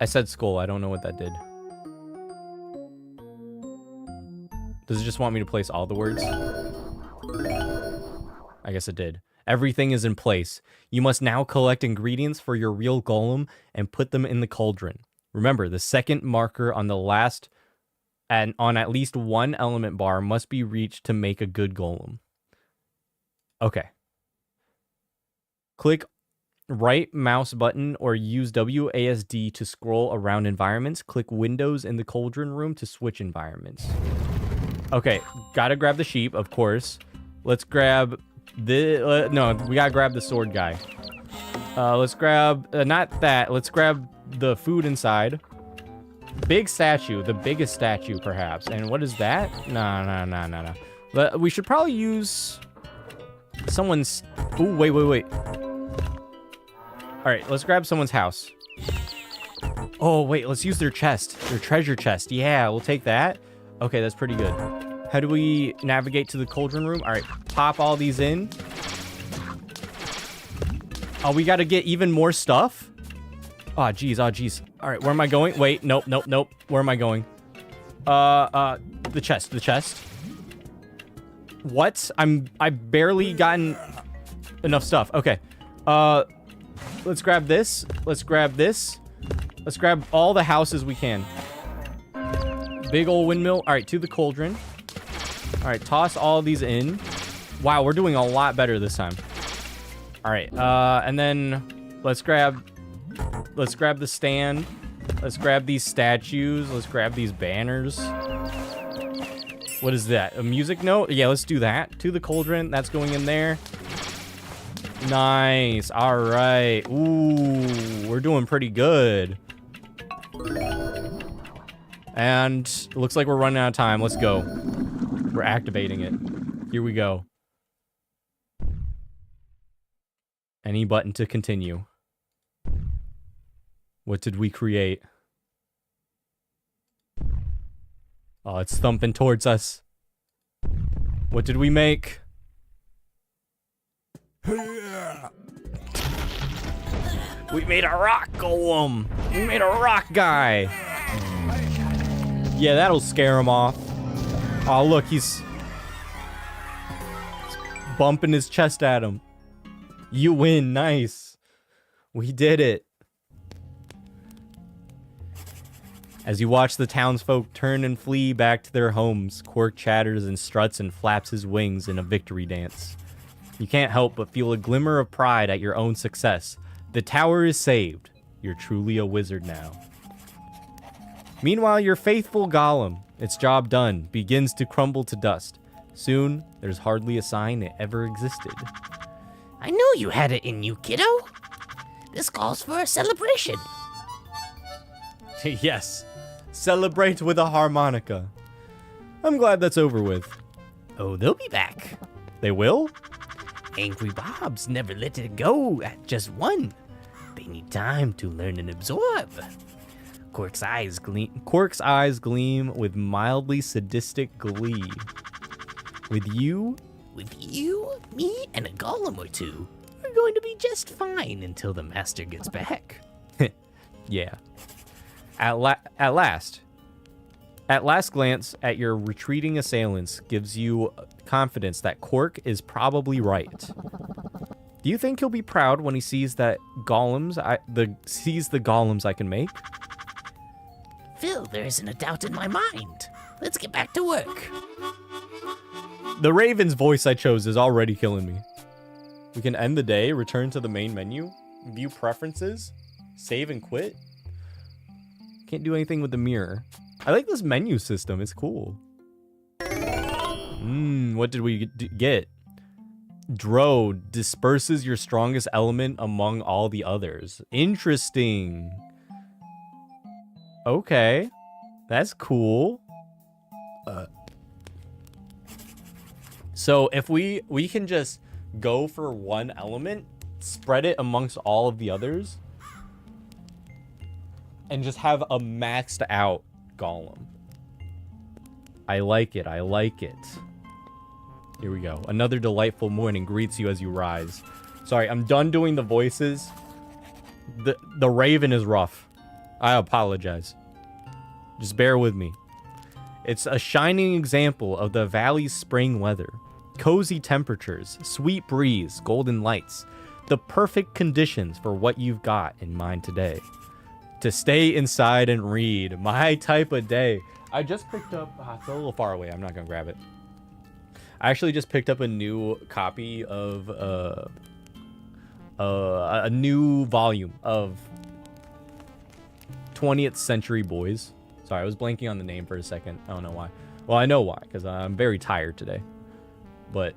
I said skull. I don't know what that did. Does it just want me to place all the words? I guess it did. Everything is in place. You must now collect ingredients for your real golem and put them in the cauldron. Remember, the second marker on the last and on at least one element bar must be reached to make a good golem. Okay. Click right mouse button or use WASD to scroll around environments. Click Windows in the cauldron room to switch environments. Okay, gotta grab the sheep, of course. Let's grab the... no, we gotta grab the sword guy. Let's grab... not that. Let's grab the food inside. Big statue. The biggest statue, perhaps. And what is that? No. But we should probably use... someone's... Ooh, wait. Alright, let's grab someone's house. Oh, wait, let's use their chest. Their treasure chest. Yeah, we'll take that. Okay, that's pretty good. How do we navigate to the cauldron room? Alright, pop all these in. Oh, we gotta get even more stuff? Oh, jeez. Alright, where am I going? Wait, nope. Where am I going? The chest. What? I've barely gotten enough stuff. Okay. Let's grab this. Let's grab all the houses we can. Big old windmill. All right, to the cauldron. All right, toss all these in. Wow, we're doing a lot better this time. All right, and then let's grab the stand. Let's grab these statues. Let's grab these banners. What is that? A music note? Yeah, let's do that. To the cauldron. That's going in there. Nice. All right. Ooh, we're doing pretty good. And it looks like we're running out of time. Let's go. We're activating it. Here we go. Any button to continue. What did we create? Oh, it's thumping towards us. What did we make? We made a rock golem. We made a rock guy. Yeah, that'll scare him off. Oh, look, he's bumping his chest at him. You win. Nice. We did it. As you watch the townsfolk turn and flee back to their homes, Quark chatters and struts and flaps his wings in a victory dance. You can't help but feel a glimmer of pride at your own success. The tower is saved. You're truly a wizard now. Meanwhile, your faithful golem, its job done, begins to crumble to dust. Soon, there's hardly a sign it ever existed. I knew you had it in you, kiddo. This calls for a celebration. Yes. Celebrate with a harmonica. I'm glad that's over with. Oh, they'll be back. They will? Angry Bobs never let it go at just one. They need time to learn and absorb. Quark's eyes gleam with mildly sadistic glee. With you, me, and a golem or two, we're going to be just fine until the master gets back. Yeah. At last glance at your retreating assailants gives you confidence that Quark is probably right. Do you think he'll be proud when he sees that the golems I can make? Phil, there isn't a doubt in my mind. Let's get back to work. The Raven's voice I chose is already killing me. We can end the day, return to the main menu, view preferences, save and quit. Can't do anything with the mirror. I like this menu system. It's cool. What did we get? Dro disperses your strongest element among all the others. Interesting. Okay. That's cool. So if we can just go for one element, spread it amongst all of the others, and just have a maxed out golem. I like it. I like it. Here we go. Another delightful morning greets you as you rise. Sorry, I'm done doing the voices. The Raven is rough. I apologize. Just bear with me. It's a shining example of the valley's spring weather. Cozy temperatures, sweet breeze, golden lights. The perfect conditions for what you've got in mind today. To stay inside and read. My type of day. I just picked up... it's a little far away. I'm not going to grab it. I actually just picked up a new copy of... a new volume of 20th Century Boys. Sorry, I was blanking on the name for a second. I don't know why. Well, I know why, because I'm very tired today. But...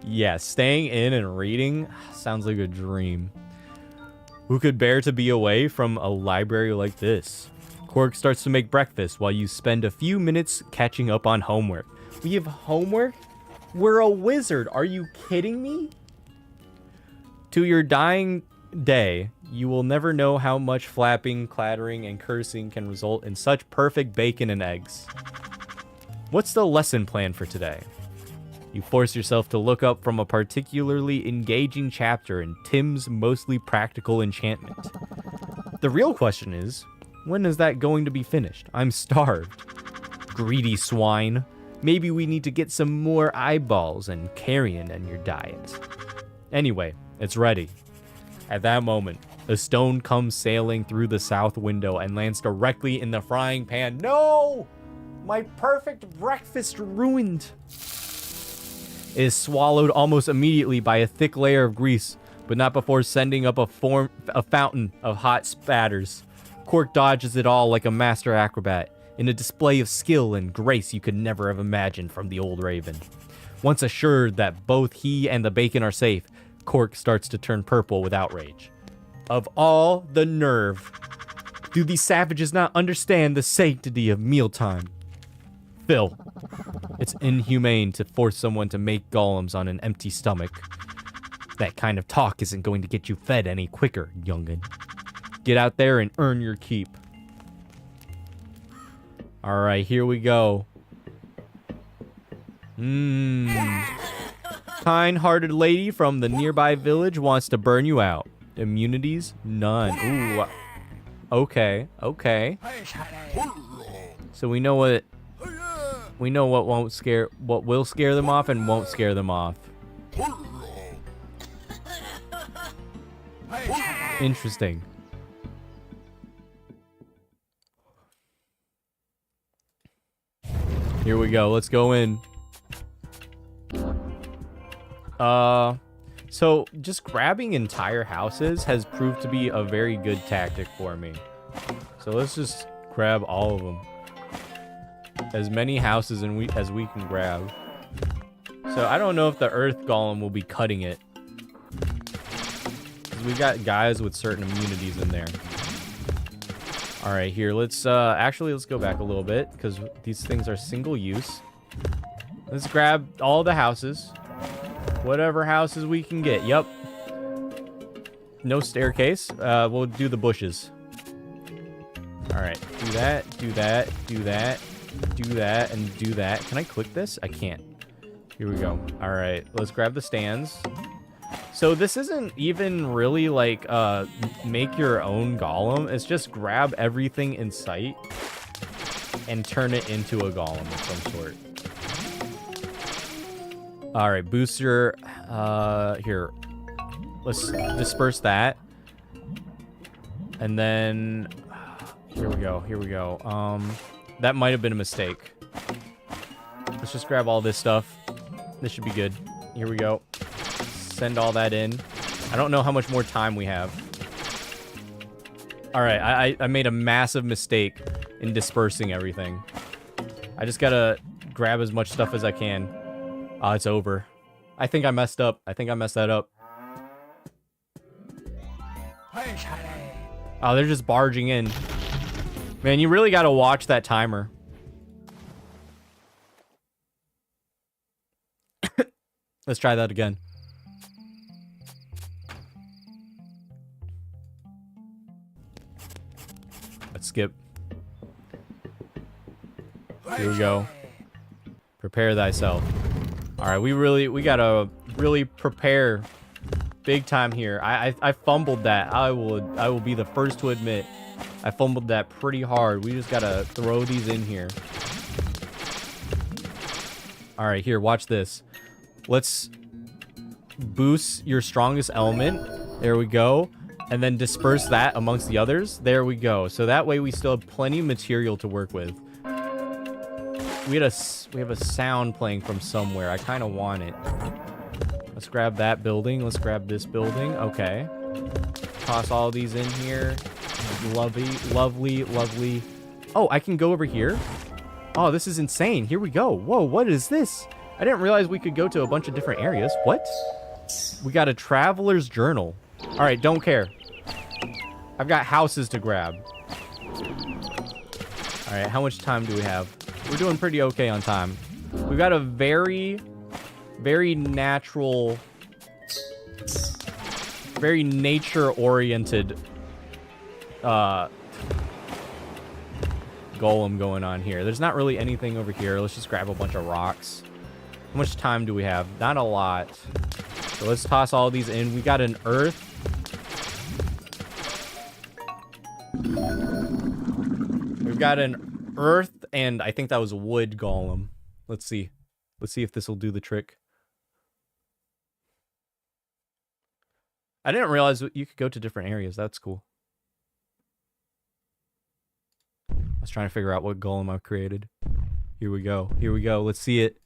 yeah, staying in and reading sounds like a dream. Who could bear to be away from a library like this? Quark starts to make breakfast while you spend a few minutes catching up on homework. We have homework? We're a wizard. Are you kidding me? To your dying day, you will never know how much flapping, clattering, and cursing can result in such perfect bacon and eggs. What's the lesson plan for today? You force yourself to look up from a particularly engaging chapter in Tim's mostly practical enchantment. The real question is, when is that going to be finished? I'm starved. Greedy swine. Maybe we need to get some more eyeballs and carrion in your diet. Anyway, it's ready. At that moment, a stone comes sailing through the south window and lands directly in the frying pan. No! My perfect breakfast ruined. It is swallowed almost immediately by a thick layer of grease, but not before sending up a fountain of hot spatters. Quark dodges it all like a master acrobat, in a display of skill and grace you could never have imagined from the old raven. Once assured that both he and the bacon are safe, Cork starts to turn purple with outrage. Of all the nerve, do these savages not understand the sanctity of mealtime? Phil, it's inhumane to force someone to make golems on an empty stomach. That kind of talk isn't going to get you fed any quicker, young'un. Get out there and earn your keep. Alright, here we go. Kind-hearted lady from the nearby village wants to burn you out. Immunities? None. Ooh. Okay, okay. So we know what won't scare, what will scare them off and won't scare them off. Interesting. Here we go. Let's go in. So just grabbing entire houses has proved to be a very good tactic for me. So let's just grab all of them. As many houses as we can grab. So I don't know if the earth golem will be cutting it. 'Cause we got guys with certain immunities in there. All right, here, let's go back a little bit because these things are single use. Let's grab all the houses. Whatever houses we can get. Yep. No staircase. We'll do the bushes. All right, do that, do that, do that, do that, and do that. Can I click this? I can't. Here we go. All right, let's grab the stands. So this isn't even really like make your own golem. It's just grab everything in sight and turn it into a golem of some sort. All right, booster. Here, let's disperse that, and then here we go. Here we go. That might have been a mistake. Let's just grab all this stuff. This should be good. Here we go. Send all that in. I don't know how much more time we have. All right, I made a massive mistake in dispersing everything. I just gotta grab as much stuff as I can. Oh, it's over. I think I messed up. I think I messed that up. Oh, they're just barging in. Man, you really gotta watch that timer. Let's try that again. Let's skip. Here we go. Prepare thyself. All right, we gotta really prepare big time here. I fumbled that. I will be the first to admit I fumbled that pretty hard. We just gotta throw these in here. All right, here, watch this. Let's boost your strongest element. There we go. And then disperse that amongst the others. There we go. So that way we still have plenty of material to work with. We have a sound playing from somewhere. I kind of want it. Let's grab that building. Let's grab this building. Okay. Toss all these in here. Lovely, lovely, lovely. Oh, I can go over here. Oh, this is insane. Here we go. Whoa, what is this? I didn't realize we could go to a bunch of different areas. What? We got a traveler's journal. All right, don't care. I've got houses to grab. All right, how much time do we have? We're doing pretty okay on time. We've got a very, very natural, very nature-oriented golem going on here. There's not really anything over here. Let's just grab a bunch of rocks. How much time do we have? Not a lot. So let's toss all these in. We got an earth. We've got an earth, and I think that was wood golem. Let's see. Let's see if this will do the trick. I didn't realize you could go to different areas. That's cool. I was trying to figure out what golem I've created. Here we go. Here we go. Let's see it.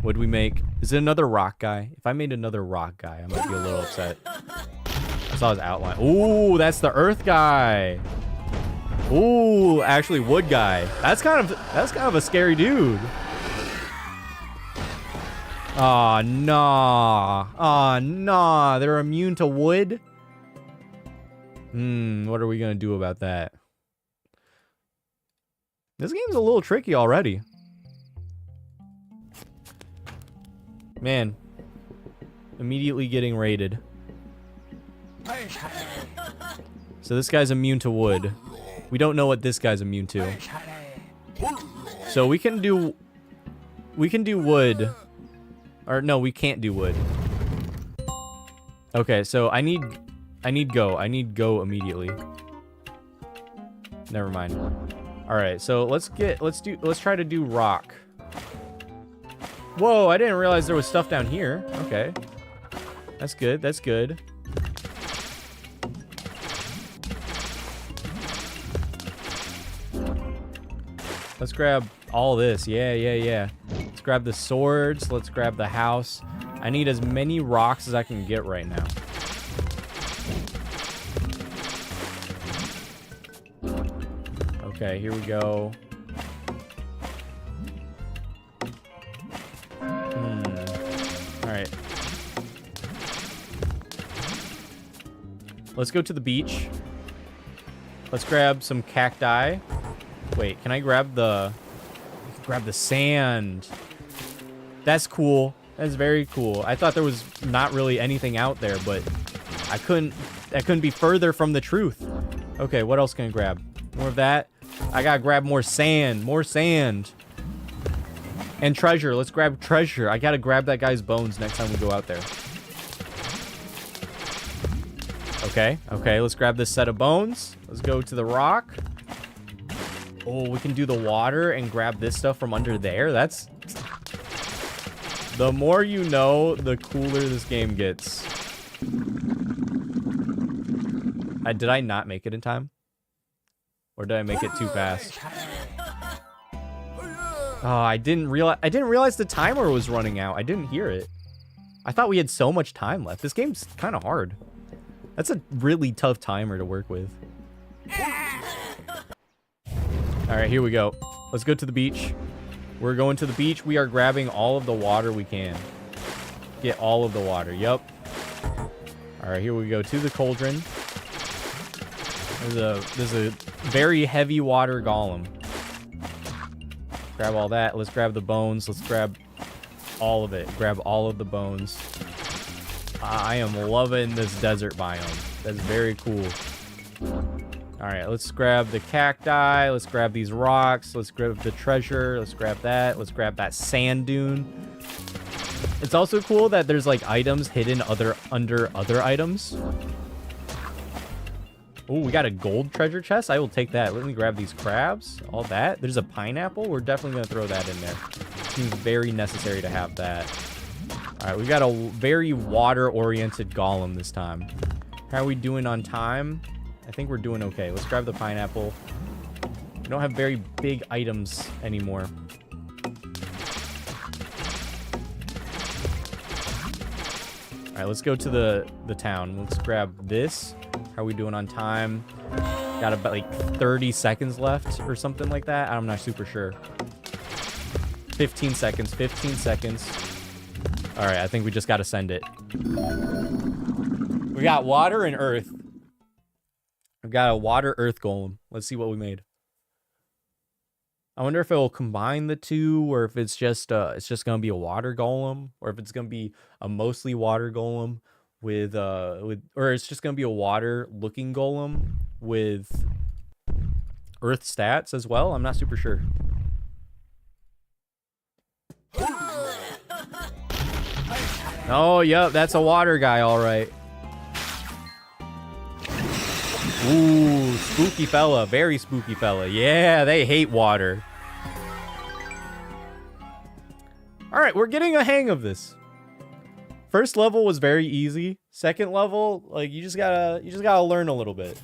What'd we make? Is it another rock guy? If I made another rock guy, I might be a little upset. I saw his outline. Ooh, that's the earth guy. Ooh, actually wood guy. That's kind of a scary dude. Aw, nah. Aw, nah. They're immune to wood? What are we gonna do about that? This game's a little tricky already. Man. Immediately getting raided. So this guy's immune to wood. We don't know what this guy's immune to. So we can do wood. Or no, we can't do wood. Okay, so I need go. I need go immediately. Never mind. All right, so let's try to do rock. Whoa, I didn't realize there was stuff down here. Okay. That's good. That's good. Let's grab all this. Yeah. Let's grab the swords. Let's grab the house. I need as many rocks as I can get right now. Okay, here we go. Alright. Let's go to the beach. Let's grab some cacti. Wait, can I grab the... grab the sand. That's cool. That's very cool. I thought there was not really anything out there, but I couldn't be further from the truth. Okay, what else can I grab? More of that. I gotta grab more sand. More sand. And treasure. Let's grab treasure. I gotta grab that guy's bones next time we go out there. Okay, let's grab this set of bones. Let's go to the rock. Oh, we can do the water and grab this stuff from under there. That's... the more you know, the cooler this game gets. Did I not make it in time? Or did I make it too fast? Oh, I didn't realize the timer was running out. I didn't hear it. I thought we had so much time left. This game's kind of hard. That's a really tough timer to work with. All right, here we go. Let's go to the beach. We're going to the beach. We are grabbing all of the water we can. Get all of the water. Yup. All right, here we go to the cauldron. There's a very heavy water golem. Grab all that. Let's grab the bones. Let's grab all of it. Grab all of the bones. I am loving this desert biome. That's very cool. All right, let's grab the cacti. Let's grab these rocks. Let's grab the treasure. Let's grab that. Let's grab that sand dune. It's also cool that there's like items hidden under other items. Oh, we got a gold treasure chest. I will take that. Let me grab these crabs. All that. There's a pineapple. We're definitely going to throw that in there. Seems very necessary to have that. All right, we got a very water-oriented golem this time. How are we doing on time? I think we're doing okay. Let's grab the pineapple. We don't have very big items anymore. All right, let's go to the town. Let's grab this. How are we doing on time? Got about like 30 seconds left or something like that. I'm not super sure. 15 seconds. 15 seconds. All right, I think we just got to send it. We got water and earth. We've got a water earth golem. Let's see what we made. I wonder if it will combine the two, or if it's just gonna be a water golem, or if it's gonna be a mostly water golem with or it's just gonna be a water looking golem with earth stats as well. I'm not super sure. Oh, yep, that's a water guy, all right. Ooh, spooky fella. Very spooky fella. Yeah, they hate water. All right, we're getting a hang of this. First level was very easy. Second level, like you just gotta learn a little bit.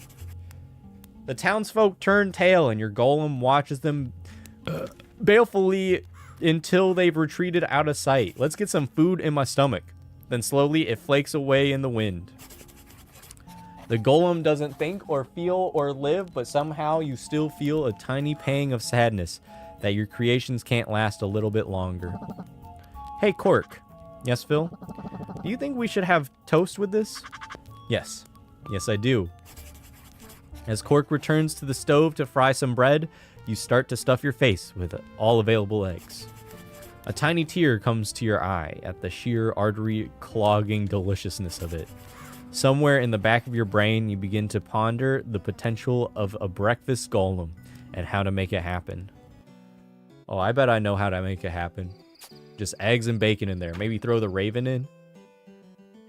The townsfolk turn tail and your golem watches them balefully until they've retreated out of sight. Let's get some food in my stomach. Then slowly it flakes away in the wind. The golem doesn't think or feel or live, but somehow you still feel a tiny pang of sadness that your creations can't last a little bit longer. Hey, Cork. Yes, Phil? Do you think we should have toast with this? Yes. Yes, I do. As Cork returns to the stove to fry some bread, you start to stuff your face with all available eggs. A tiny tear comes to your eye at the sheer artery-clogging deliciousness of it. Somewhere in the back of your brain, you begin to ponder the potential of a breakfast golem and how to make it happen. Oh, I bet I know how to make it happen. Just eggs and bacon in there. Maybe throw the raven in.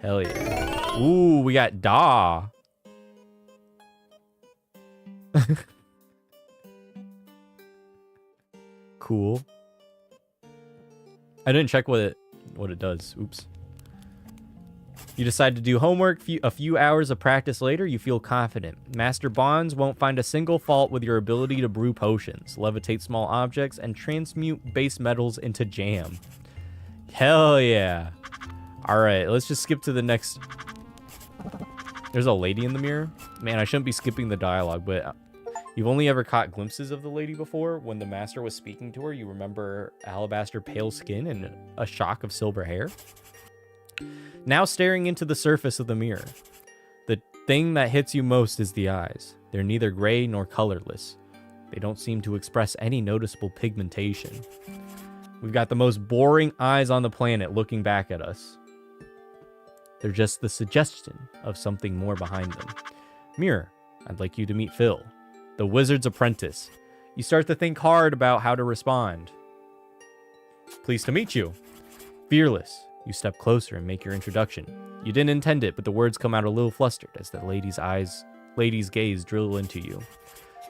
Hell yeah. Ooh, we got Da. Cool. I didn't check what it does. Oops. You decide to do homework. A few hours of practice later, you feel confident. Master Bonds won't find a single fault with your ability to brew potions, levitate small objects, and transmute base metals into jam. Hell yeah. Alright, let's just skip to the next... There's a lady in the mirror? Man, I shouldn't be skipping the dialogue, but... You've only ever caught glimpses of the lady before. When the master was speaking to her, you remember alabaster pale skin and a shock of silver hair? Now staring into the surface of the mirror. The thing that hits you most is the eyes. They're neither gray nor colorless. They don't seem to express any noticeable pigmentation. We've got the most boring eyes on the planet looking back at us. They're just the suggestion of something more behind them. Mirror, I'd like you to meet Phil, the wizard's apprentice. You start to think hard about how to respond. Pleased to meet you. Fearless. You step closer and make your introduction. You didn't intend it, but the words come out a little flustered as the lady's gaze drill into you.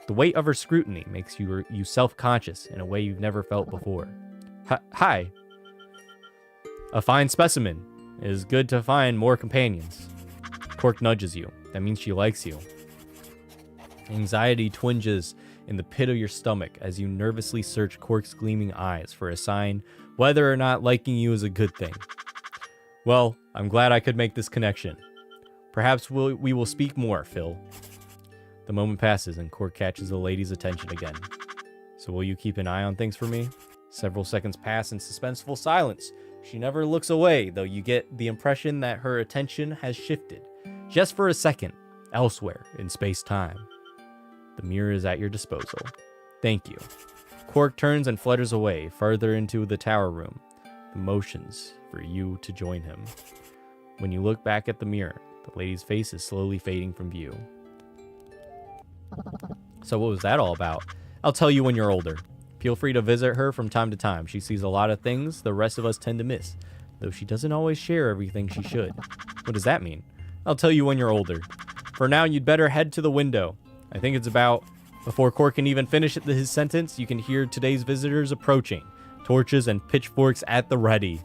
The weight of her scrutiny makes you self-conscious in a way you've never felt before. Hi. A fine specimen. It is good to find more companions. Cork nudges you. That means she likes you. Anxiety twinges in the pit of your stomach as you nervously search Cork's gleaming eyes for a sign whether or not liking you is a good thing. Well, I'm glad I could make this connection. Perhaps we will speak more, Phil. The moment passes and Cork catches the lady's attention again. So will you keep an eye on things for me? Several seconds pass in suspenseful silence. She never looks away, though you get the impression that her attention has shifted, just for a second, elsewhere in space-time. The mirror is at your disposal. Thank you. Cork turns and flutters away, further into the tower room. The motions for you to join him. When you look back at the mirror, the lady's face is slowly fading from view. So what was that all about? I'll tell you when you're older. Feel free to visit her from time to time. She sees a lot of things the rest of us tend to miss, though she doesn't always share everything she should. What does that mean? I'll tell you when you're older. For now, you'd better head to the window. I think it's about... Before Cork can even finish his sentence, you can hear today's visitors approaching, torches and pitchforks at the ready.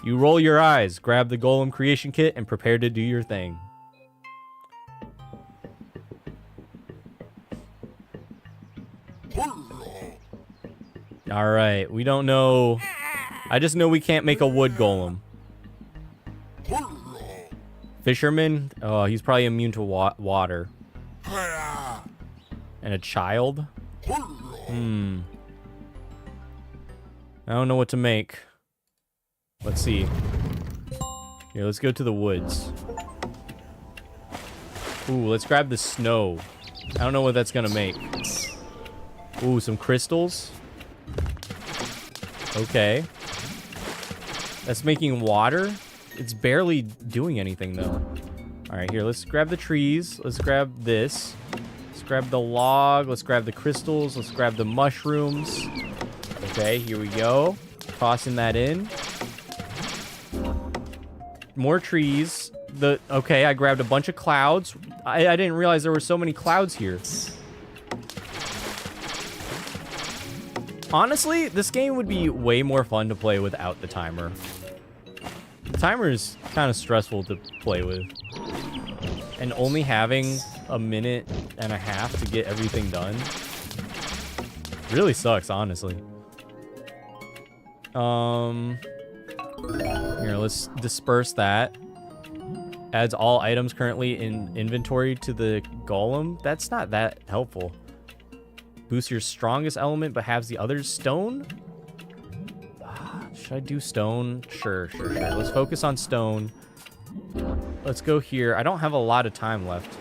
You roll your eyes, grab the golem creation kit, and prepare to do your thing. Alright, we don't know... I just know we can't make a wood golem. Fisherman? Oh, he's probably immune to water. And a child? I don't know what to make. Let's see. Here, let's go to the woods. Ooh, let's grab the snow. I don't know what that's gonna make. Ooh, some crystals. Okay. That's making water? It's barely doing anything, though. Alright, here, let's grab the trees. Let's grab this. Let's grab the log. Let's grab the crystals. Let's grab the mushrooms. Okay, here we go. Tossing that in. More trees. Okay, I grabbed a bunch of clouds. I didn't realize there were so many clouds here. Honestly, this game would be way more fun to play without the timer. The timer is kind of stressful to play with. And only having a minute and a half to get everything done really sucks, honestly. Here, let's disperse that. Adds all items currently in inventory to the golem. That's not that helpful. Boosts your strongest element, but halves the others. Stone? Should I do stone? Sure. Let's focus on stone. Let's go here. I don't have a lot of time left.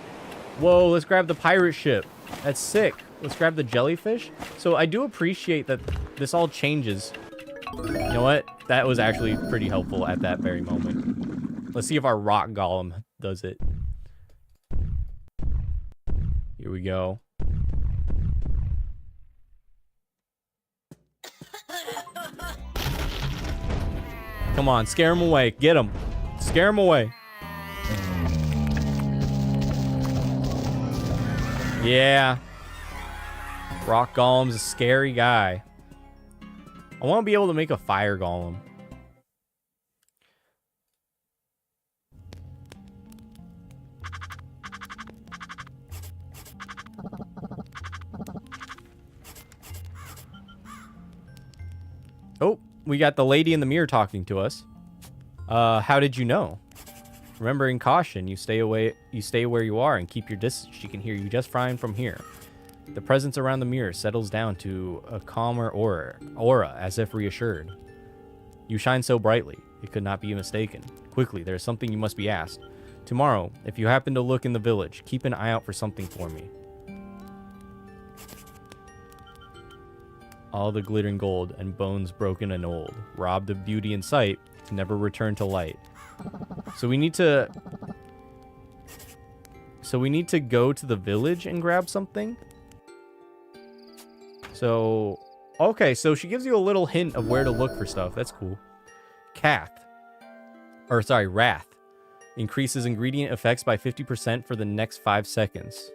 Whoa, let's grab the pirate ship. That's sick. Let's grab the jellyfish. So I do appreciate that this all changes. You know what? That was actually pretty helpful at that very moment. Let's see if our rock golem does it. Here we go. Come on, scare him away. Get him. Scare him away. Yeah. Rock Golem's a scary guy. I want to be able to make a fire golem. Oh, we got the lady in the mirror talking to us. How did you know? Remembering caution, you stay where you are and keep your distance. She can hear you just fine from here. The presence around the mirror settles down to a calmer aura, as if reassured. You shine so brightly, it could not be mistaken. Quickly, there is something you must be asked. Tomorrow, if you happen to look in the village, keep an eye out for something for me. All the glittering gold and bones broken and old, robbed of beauty and sight, to never return to light. So we need to go to the village and grab something. So, okay, so she gives you a little hint of where to look for stuff. That's cool. Wrath. Increases ingredient effects by 50% for the next 5 seconds.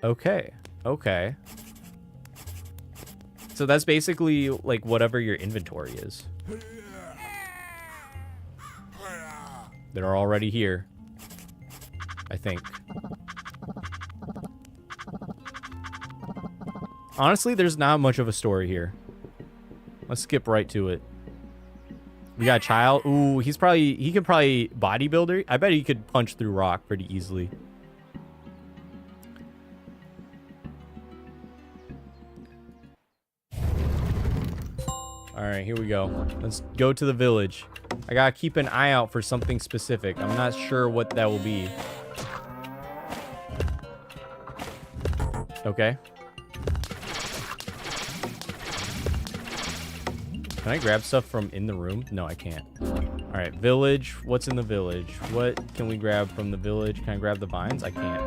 Okay. So that's basically like whatever your inventory is. They're already here, I think. Honestly, there's not much of a story here. Let's skip right to it. We got a child. Ooh, he could probably bodybuilder. I bet he could punch through rock pretty easily. All right, here we go. Let's go to the village. I gotta keep an eye out for something specific. I'm not sure what that will be. Okay. Can I grab stuff from in the room? No, I can't. All right, village. What's in the village? What can we grab from the village? Can I grab the vines? I can't.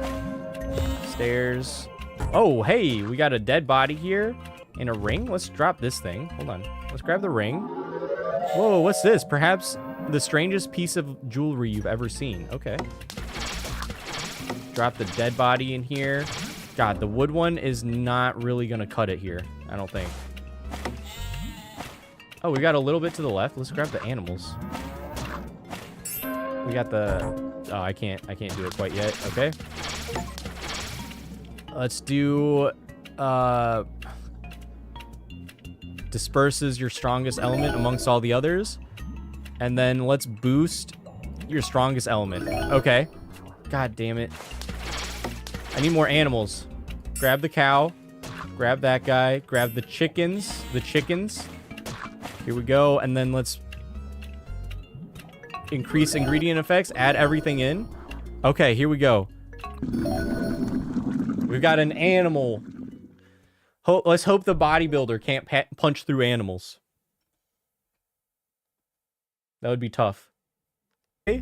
Stairs. Oh, hey, we got a dead body here and a ring. Let's drop this thing. Hold on. Let's grab the ring. Whoa, what's this? Perhaps the strangest piece of jewelry you've ever seen. Okay. Drop the dead body in here. God, the wood one is not really going to cut it here, I don't think. Oh, we got a little bit to the left. Let's grab the animals. We got the... Oh, I can't do it quite yet. Okay. Let's do... Disperses your strongest element amongst all the others. And then let's boost your strongest element. Okay. God damn it. I need more animals. Grab the cow. Grab that guy. Grab the chickens. Here we go. And then let's increase ingredient effects. Add everything in. Okay, here we go. We've got an animal. Let's hope the bodybuilder can't punch through animals. That would be tough. Okay.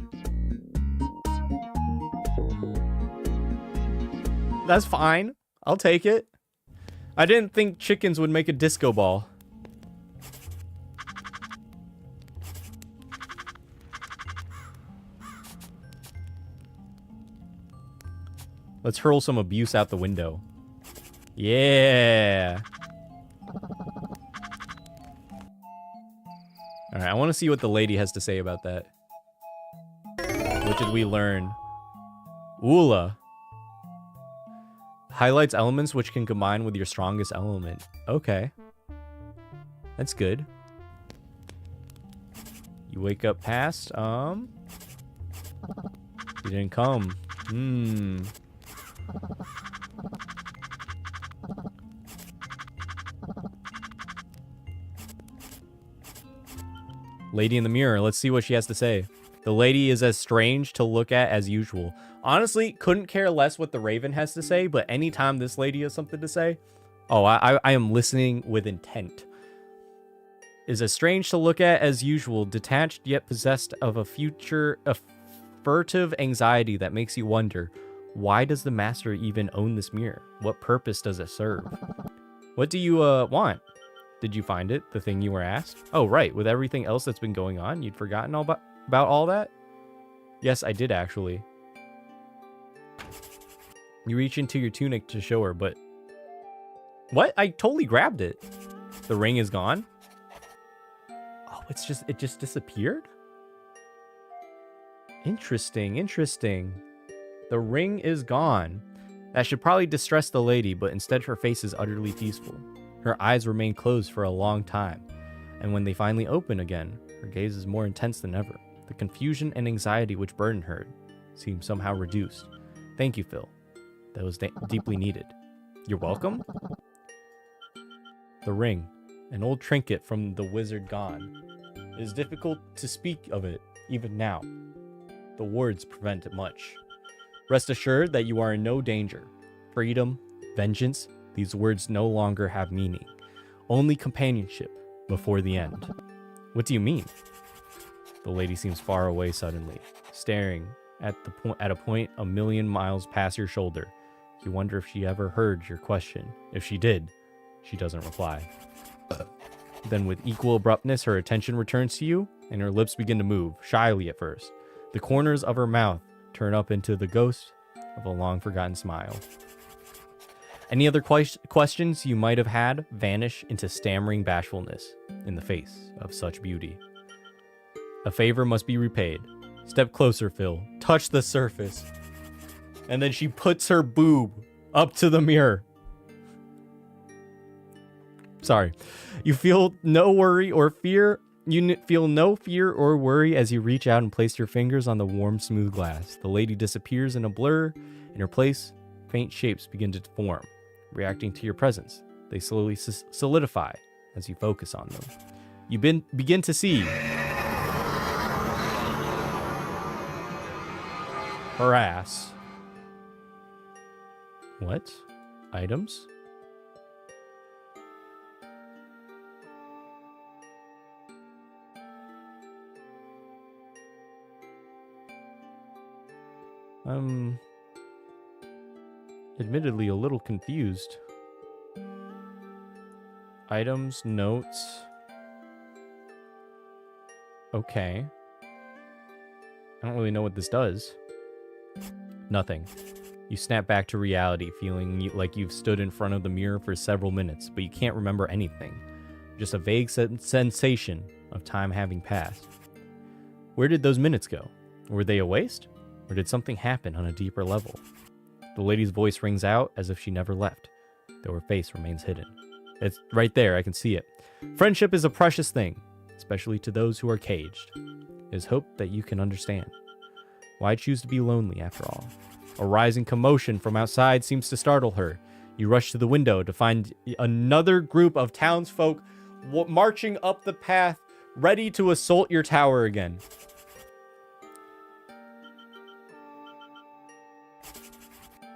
That's fine. I'll take it. I didn't think chickens would make a disco ball. Let's hurl some abuse out the window. Yeah. All right, I want to see what the lady has to say about that. What did we learn? Ula. Highlights elements which can combine with your strongest element. Okay. That's good. You wake up past, he didn't come. Lady in the mirror. Let's see what she has to say. The lady is as strange to look at as usual. Honestly, couldn't care less what the Raven has to say, but anytime this lady has something to say, oh, I am listening with intent. Is as strange to look at as usual, detached yet possessed of a furtive anxiety that makes you wonder, why does the master even own this mirror? What purpose does it serve? What do you want? Did you find it, the thing you were asked? Oh, right, with everything else that's been going on, you'd forgotten all about all that? Yes, I did actually. You reach into your tunic to show her, but... What? I totally grabbed it. The ring is gone? Oh, it just disappeared? Interesting, interesting. The ring is gone. That should probably distress the lady, but instead her face is utterly peaceful. Her eyes remain closed for a long time, and when they finally open again, her gaze is more intense than ever. The confusion and anxiety which burdened her seem somehow reduced. Thank you, Phil. That was deeply needed. You're welcome? The ring, an old trinket from the wizard gone. It is difficult to speak of it, even now. The words prevent it much. Rest assured that you are in no danger. Freedom, vengeance, these words no longer have meaning. Only companionship before the end. What do you mean? The lady seems far away suddenly, staring at a point a million miles past your shoulder. You wonder if she ever heard your question. If she did, she doesn't reply. Then with equal abruptness, her attention returns to you, and her lips begin to move, shyly at first. The corners of her mouth turn up into the ghost of a long-forgotten smile. Any other questions you might have had vanish into stammering bashfulness in the face of such beauty. A favor must be repaid. Step closer, Phil. Touch the surface. And then she puts her boob up to the mirror. Sorry. You feel no worry or fear. You feel no fear or worry as you reach out and place your fingers on the warm, smooth glass. The lady disappears in a blur. In her place, faint shapes begin to form, reacting to your presence. They slowly solidify as you focus on them. You begin to see her ass. What? Items? I'm admittedly a little confused. Items, notes. Okay. I don't really know what this does. Nothing. You snap back to reality, feeling like you've stood in front of the mirror for several minutes, but you can't remember anything. Just a vague sensation of time having passed. Where did those minutes go? Were they a waste? Or did something happen on a deeper level? The lady's voice rings out as if she never left, though her face remains hidden. It's right there, I can see it. Friendship is a precious thing, especially to those who are caged. It is hoped that you can understand. Why choose to be lonely after all? A rising commotion from outside seems to startle her. You rush to the window to find another group of townsfolk marching up the path, ready to assault your tower again.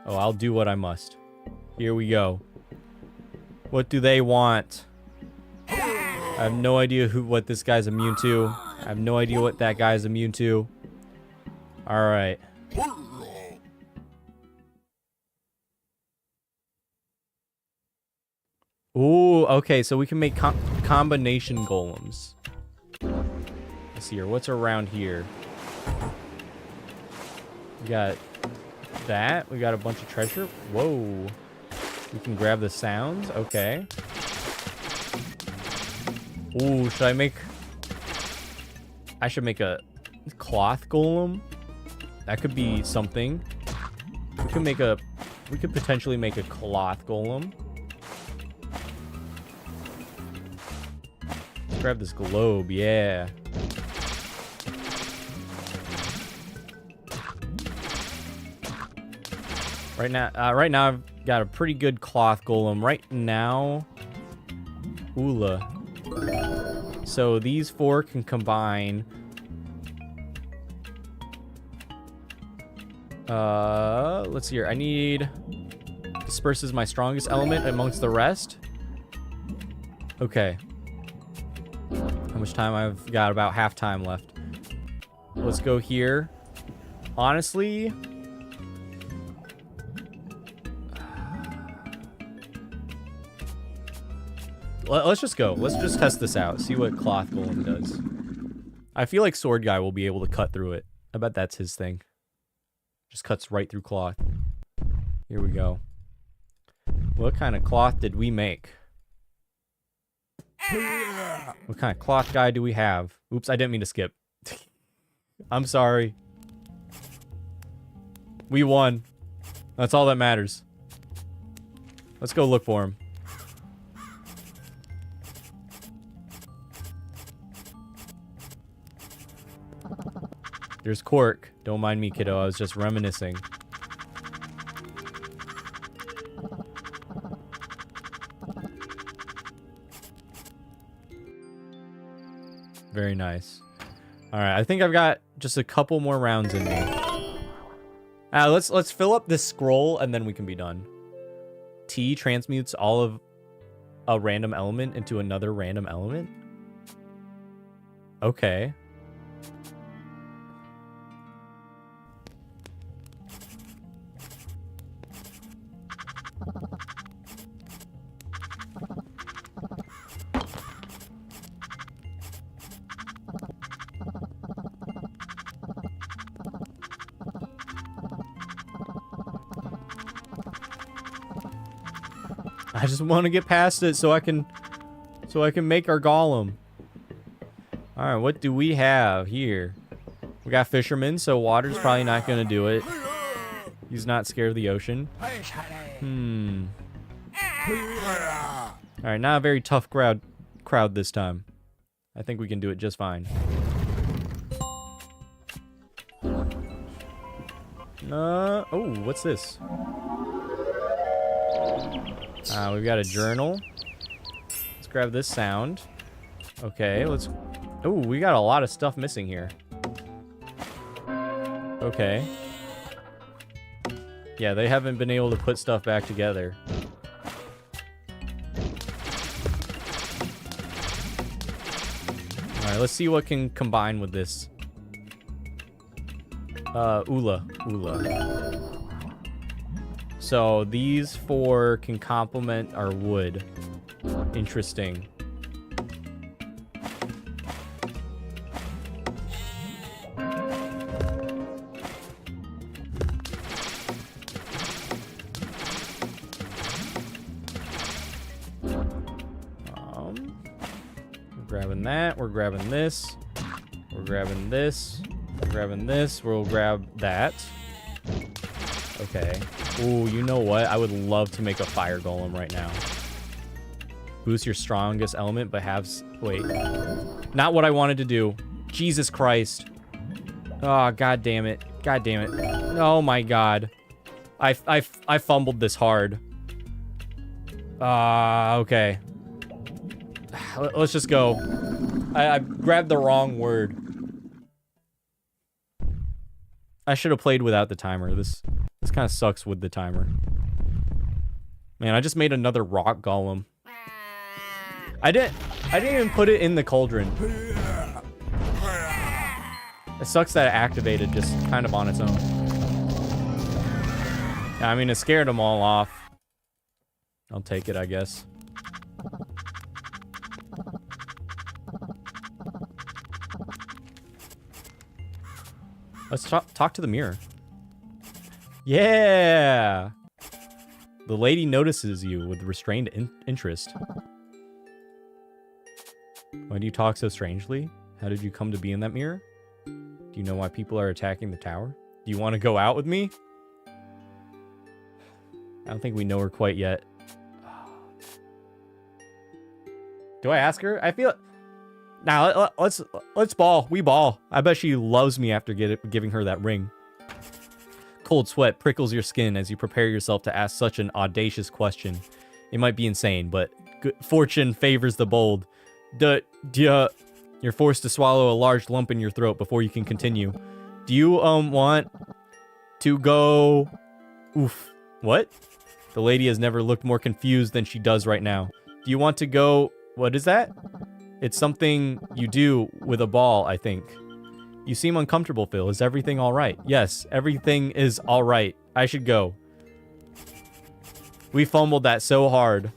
Oh, I'll do what I must. Here we go. What do they want? I have no idea what this guy's immune to. I have no idea what that guy's immune to. Alright. Ooh, okay, so we can make combination golems. Let's see here. What's around here? We got that. We got a bunch of treasure. Whoa. We can grab the sounds. Okay. Ooh, should I make... I should make a cloth golem. That could be something. We could potentially make a cloth golem. Grab this globe, yeah. Right now I've got a pretty good cloth golem. Right now, Ula. So these 4 can combine. Let's see here. I need disperses my strongest element amongst the rest. Okay. How much time? I've got about half time left. Let's go here. Honestly, let's just go. Let's just test this out. See what cloth golem does. I feel like sword guy will be able to cut through it. I bet that's his thing. Just cuts right through cloth. Here we go. What kind of cloth did we make? What kind of cloth guy do we have? Oops, I didn't mean to skip. I'm sorry. We won. That's all that matters. Let's go look for him. There's Cork. Don't mind me, kiddo. I was just reminiscing. Very nice. All right, I think I've got just a couple more rounds in me. Let's fill up this scroll and then we can be done. T transmutes all of a random element into another random element. Okay. I just want to get past it so I can make our golem. All right, what do we have here? We got fisherman, so water's probably not going to do it. He's not scared of the ocean. All right, not a very tough crowd this time. I think we can do it just fine. Oh, what's this? We've got a journal. Let's grab this sound. Okay, let's... Oh, we got a lot of stuff missing here. Okay. Yeah, they haven't been able to put stuff back together. Alright, let's see what can combine with this. Ula. So these 4 can complement our wood. Interesting. We're grabbing that. We're grabbing this. We're grabbing this. We're grabbing this. We'll grab that. Okay. Ooh, you know what? I would love to make a fire golem right now. Boost your strongest element, but have... Wait. Not what I wanted to do. Jesus Christ. Oh, god damn it. God damn it. Oh my god. I fumbled this hard. Okay. Let's just go. I grabbed the wrong word. I should have played without the timer. This kind of sucks with the timer. Man, I just made another rock golem. I didn't even put it in the cauldron. It sucks that it activated just kind of on its own. I mean, it scared them all off. I'll take it, I guess. Let's talk to the mirror. Yeah! The lady notices you with restrained interest. Why do you talk so strangely? How did you come to be in that mirror? Do you know why people are attacking the tower? Do you want to go out with me? I don't think we know her quite yet. Do I ask her? I feel... Nah, let's ball. We ball. I bet she loves me after giving her that ring. cold sweat prickles your skin as you prepare yourself to ask such an audacious question. It might be insane, but fortune favors the bold. You're forced to swallow a large lump in your throat before you can continue. Do you, want to go... Oof. What? The lady has never looked more confused than she does right now. Do you want to go... What is that? It's something you do with a ball, I think. You seem uncomfortable, Phil. Is everything all right? Yes, everything is all right. I should go. We fumbled that so hard.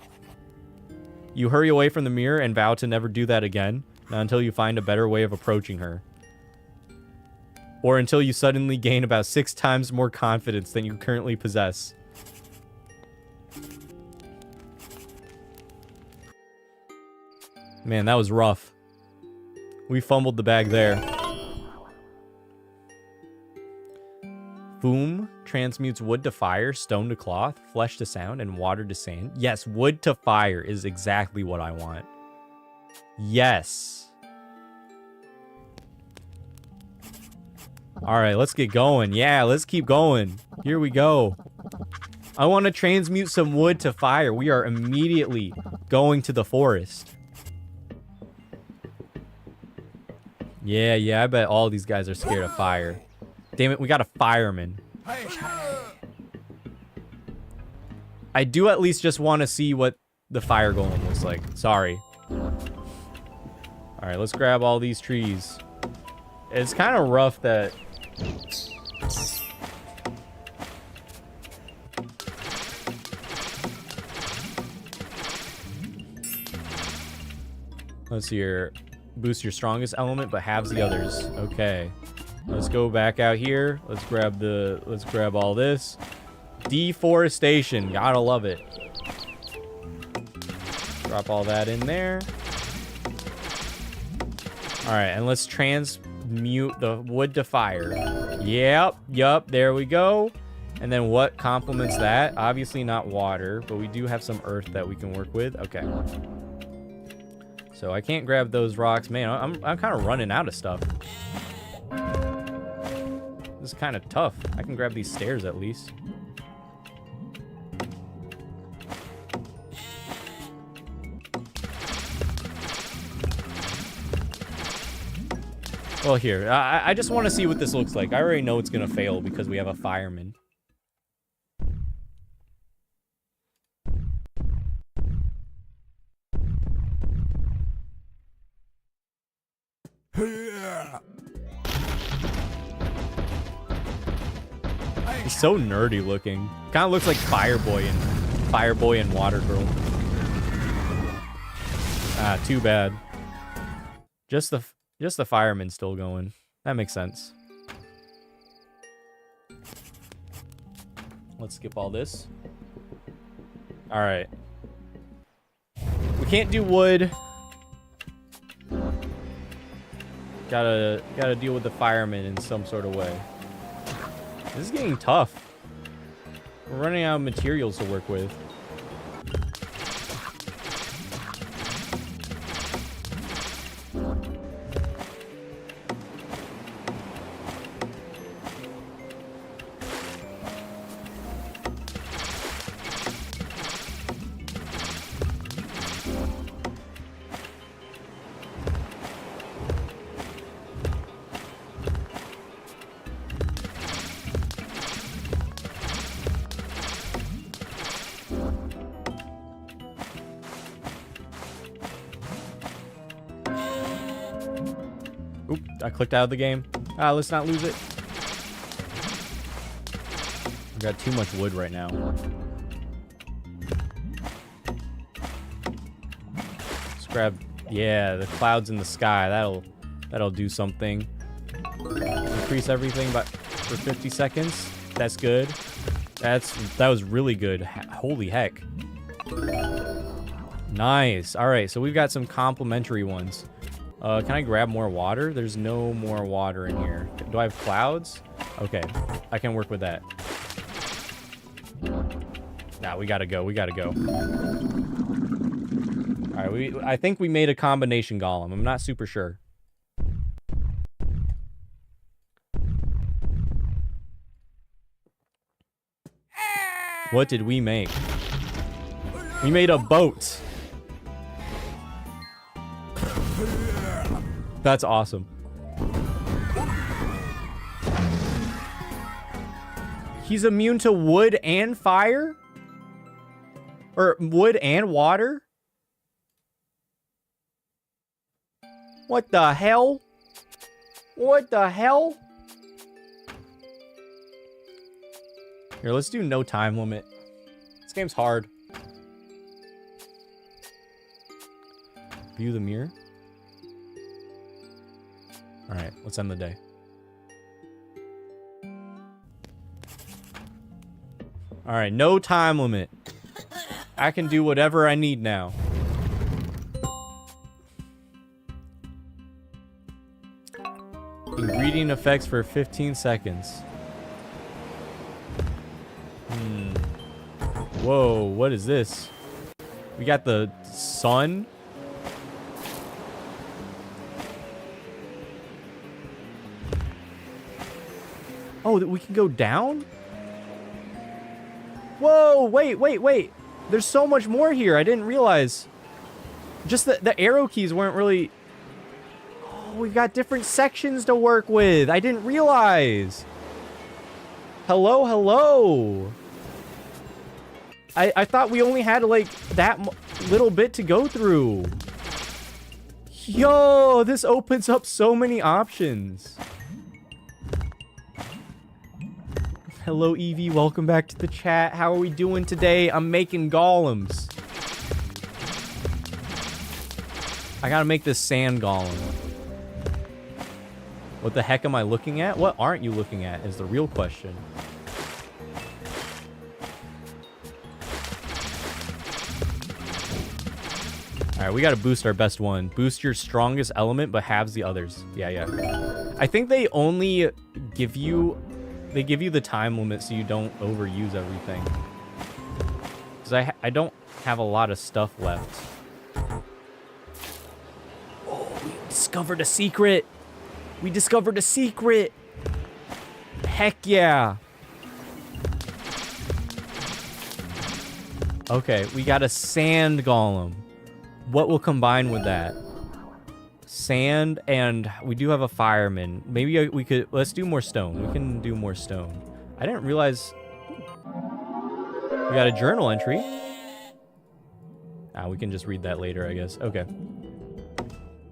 You hurry away from the mirror and vow to never do that again, not until you find a better way of approaching her. Or until you suddenly gain about 6 times more confidence than you currently possess. Man, that was rough. We fumbled the bag there. Boom transmutes wood to fire, stone to cloth, flesh to sound, and water to sand. Yes, wood to fire is exactly what I want. Yes. All right, let's get going. Yeah, let's keep going. Here we go. I want to transmute some wood to fire. We are immediately going to the forest. Yeah, I bet all these guys are scared of fire. Damn it, we got a fireman. I do at least just want to see what the fire golem looks like. Sorry. Alright, let's grab all these trees. It's kind of rough that... Let's see here. Boost your strongest element, but halves the others. Okay. Let's go back out here. Let's grab all this. Deforestation. Gotta love it. Drop all that in there. Alright, and let's transmute the wood to fire. Yup, there we go. And then what complements that? Obviously not water, but we do have some earth that we can work with. Okay. So I can't grab those rocks. Man, I'm kind of running out of stuff. This is kind of tough. I can grab these stairs at least. Well, here. I just want to see what this looks like. I already know it's going to fail because we have a fireman. He's so nerdy looking. Kind of looks like Fireboy and Water Girl. Ah, too bad. Just the fireman still going. That makes sense. Let's skip all this. All right. We can't do wood. Gotta deal with the firemen in some sort of way. This is getting tough. We're running out of materials to work with. Oop, I clicked out of the game. Let's not lose it. I've got too much wood right now. Let's grab, yeah, the clouds in the sky. That'll do something. Increase everything for 50 seconds. That's good. That was really good. Holy heck. Nice. All right, so we've got some complimentary ones. Can I grab more water? There's no more water in here. Do I have clouds? Okay, I can work with that. Nah, we gotta go. We gotta go. All right, I think we made a combination golem. I'm not super sure. What did we make? We made a boat. That's awesome. He's immune to wood and fire? Or wood and water? What the hell? What the hell? Here, let's do no time limit. This game's hard. View the mirror. Alright, let's end the day. Alright, no time limit. I can do whatever I need now. Ingredient effects for 15 seconds. Whoa, what is this? We got the sun. Oh, we can go down? Whoa, wait. There's so much more here. I didn't realize. Just the arrow keys weren't really... Oh, we've got different sections to work with. I didn't realize. Hello. I thought we only had like that little bit to go through. Yo, this opens up so many options. Hello, Evie. Welcome back to the chat. How are we doing today? I'm making golems. I gotta make this sand golem. What the heck am I looking at? What aren't you looking at is the real question. Alright, we gotta boost our best one. Boost your strongest element, but halves the others. Yeah. I think they only give you... They give you the time limit so you don't overuse everything. Because I don't have a lot of stuff left. Oh, we discovered a secret! We discovered a secret! Heck yeah! Okay, we got a sand golem. What will combine with that? Sand, and we do have a fireman. Maybe we could... Let's do more stone. We can do more stone. I didn't realize... We got a journal entry. We can just read that later, I guess. Okay.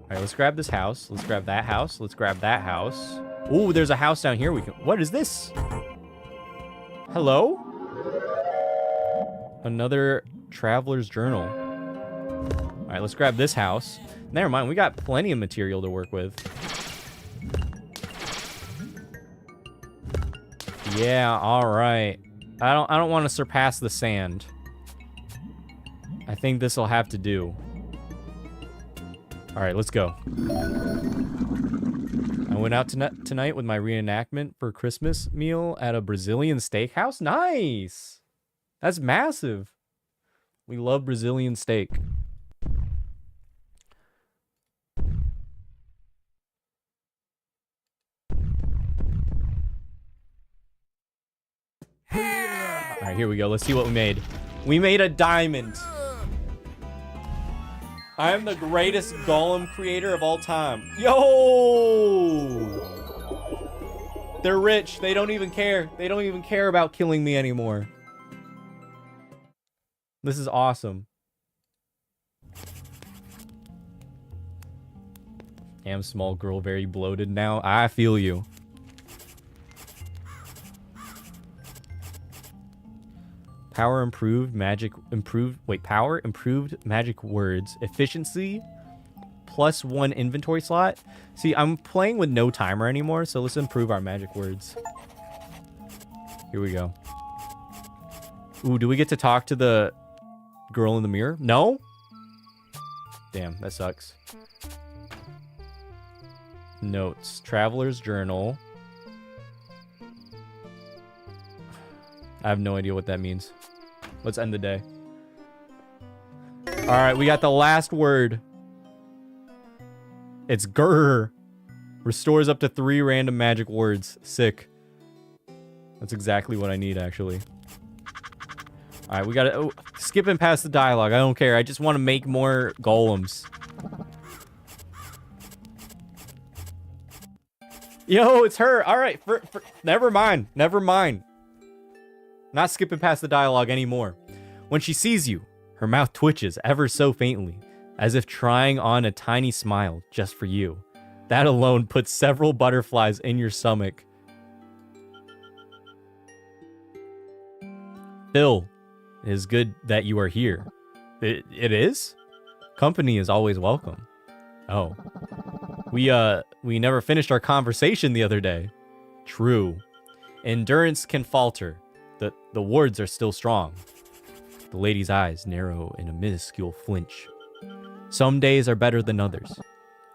Alright, let's grab this house. Let's grab that house. Let's grab that house. Ooh, there's a house down here we can... What is this? Hello? Another traveler's journal. Alright, let's grab this house. Never mind, we got plenty of material to work with. Yeah, alright. I don't want to surpass the sand. I think this will have to do. Alright, let's go. I went out tonight with my reenactment for Christmas meal at a Brazilian steakhouse. Nice! That's massive. We love Brazilian steak. Alright, here we go. Let's see what we made. We made a diamond. I am the greatest golem creator of all time. Yo! They're rich. They don't even care. They don't even care about killing me anymore. This is awesome. Am small girl very bloated now? I feel you. Power improved, magic improved. Wait, power improved magic words. Efficiency +1 inventory slot. See, I'm playing with no timer anymore, so let's improve our magic words. Here we go. Ooh, do we get to talk to the girl in the mirror? No? Damn, that sucks. Notes. Traveler's journal. I have no idea what that means. Let's end the day. Alright, we got the last word. It's grr. Restores up to 3 random magic words. Sick. That's exactly what I need, actually. Alright, we gotta... Oh, skipping past the dialogue. I don't care. I just want to make more golems. Yo, it's her. Alright, never mind. Never mind. Not skipping past the dialogue anymore. When she sees you, her mouth twitches ever so faintly, as if trying on a tiny smile just for you. That alone puts several butterflies in your stomach. Phil, it is good that you are here. It is? Company is always welcome. Oh. We never finished our conversation the other day. True. Endurance can falter. The wards are still strong. The lady's eyes narrow in a minuscule flinch. Some days are better than others.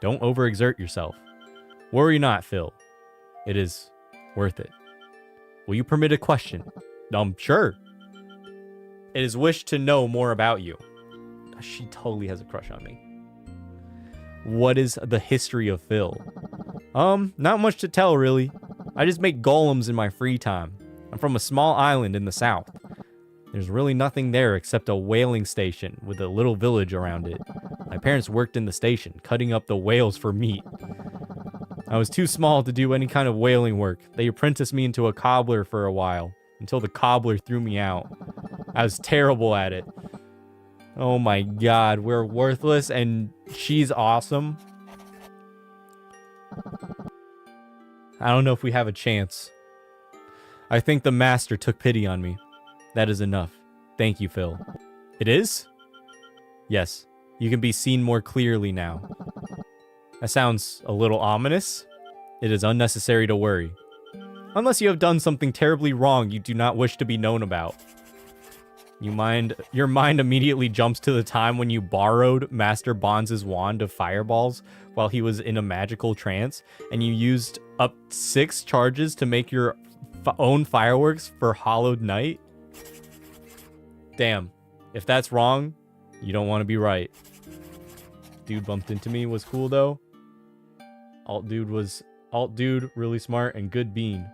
Don't overexert yourself. Worry not, Phil. It is worth it. Will you permit a question? Sure. It is wished to know more about you. She totally has a crush on me. What is the history of Phil? Not much to tell, really. I just make golems in my free time. I'm from a small island in the south. There's really nothing there except a whaling station with a little village around it. My parents worked in the station, cutting up the whales for meat. I was too small to do any kind of whaling work. They apprenticed me into a cobbler for a while, until the cobbler threw me out. I was terrible at it. Oh my god, we're worthless and she's awesome. I don't know if we have a chance. I think the master took pity on me. That is enough. Thank you, Phil. It is? Yes. You can be seen more clearly now. That sounds a little ominous. It is unnecessary to worry. Unless you have done something terribly wrong you do not wish to be known about. Your mind immediately jumps to the time when you borrowed Master Bonds' wand of fireballs while he was in a magical trance, and you used up 6 charges to make your own fireworks for Hollowed Night? Damn. If that's wrong, you don't want to be right. Dude bumped into me was cool though. Alt dude, really smart and good bean.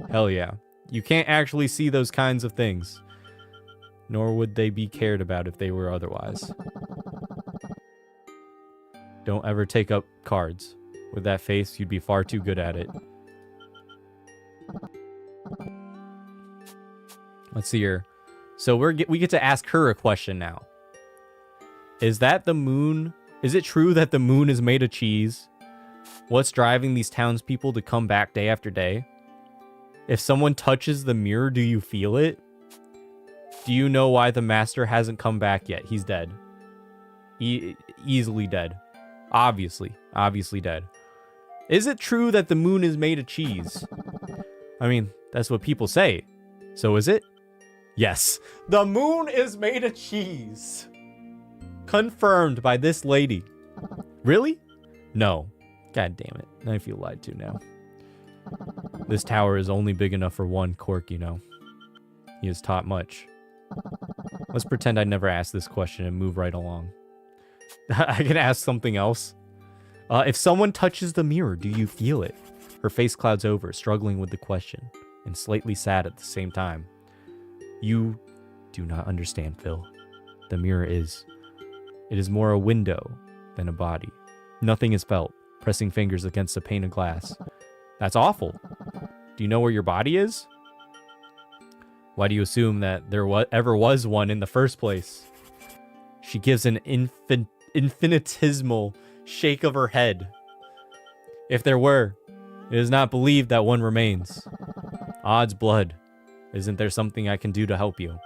Hell yeah. You can't actually see those kinds of things. Nor would they be cared about if they were otherwise. Don't ever take up cards. With that face, you'd be far too good at it. Let's see here. So we get to ask her a question now. Is that the moon? Is it true that the moon is made of cheese? What's driving these townspeople to come back day after day? If someone touches the mirror, do you feel it? Do you know why the master hasn't come back yet? He's dead. Easily dead. Obviously dead. Is it true that the moon is made of cheese? I mean, that's what people say. So is it? Yes. The moon is made of cheese. Confirmed by this lady. Really? No. God damn it. I feel lied to now. This tower is only big enough for one cork, you know. He has taught much. Let's pretend I never asked this question and move right along. I can ask something else. If someone touches the mirror, do you feel it? Her face clouds over, struggling with the question, and slightly sad at the same time. You do not understand, Phil. The mirror is... It is more a window than a body. Nothing is felt, pressing fingers against a pane of glass. That's awful. Do you know where your body is? Why do you assume that there ever was one in the first place? She gives an infinitesimal shake of her head. If there were, it is not believed that one remains. Odds blood. Isn't there something I can do to help you?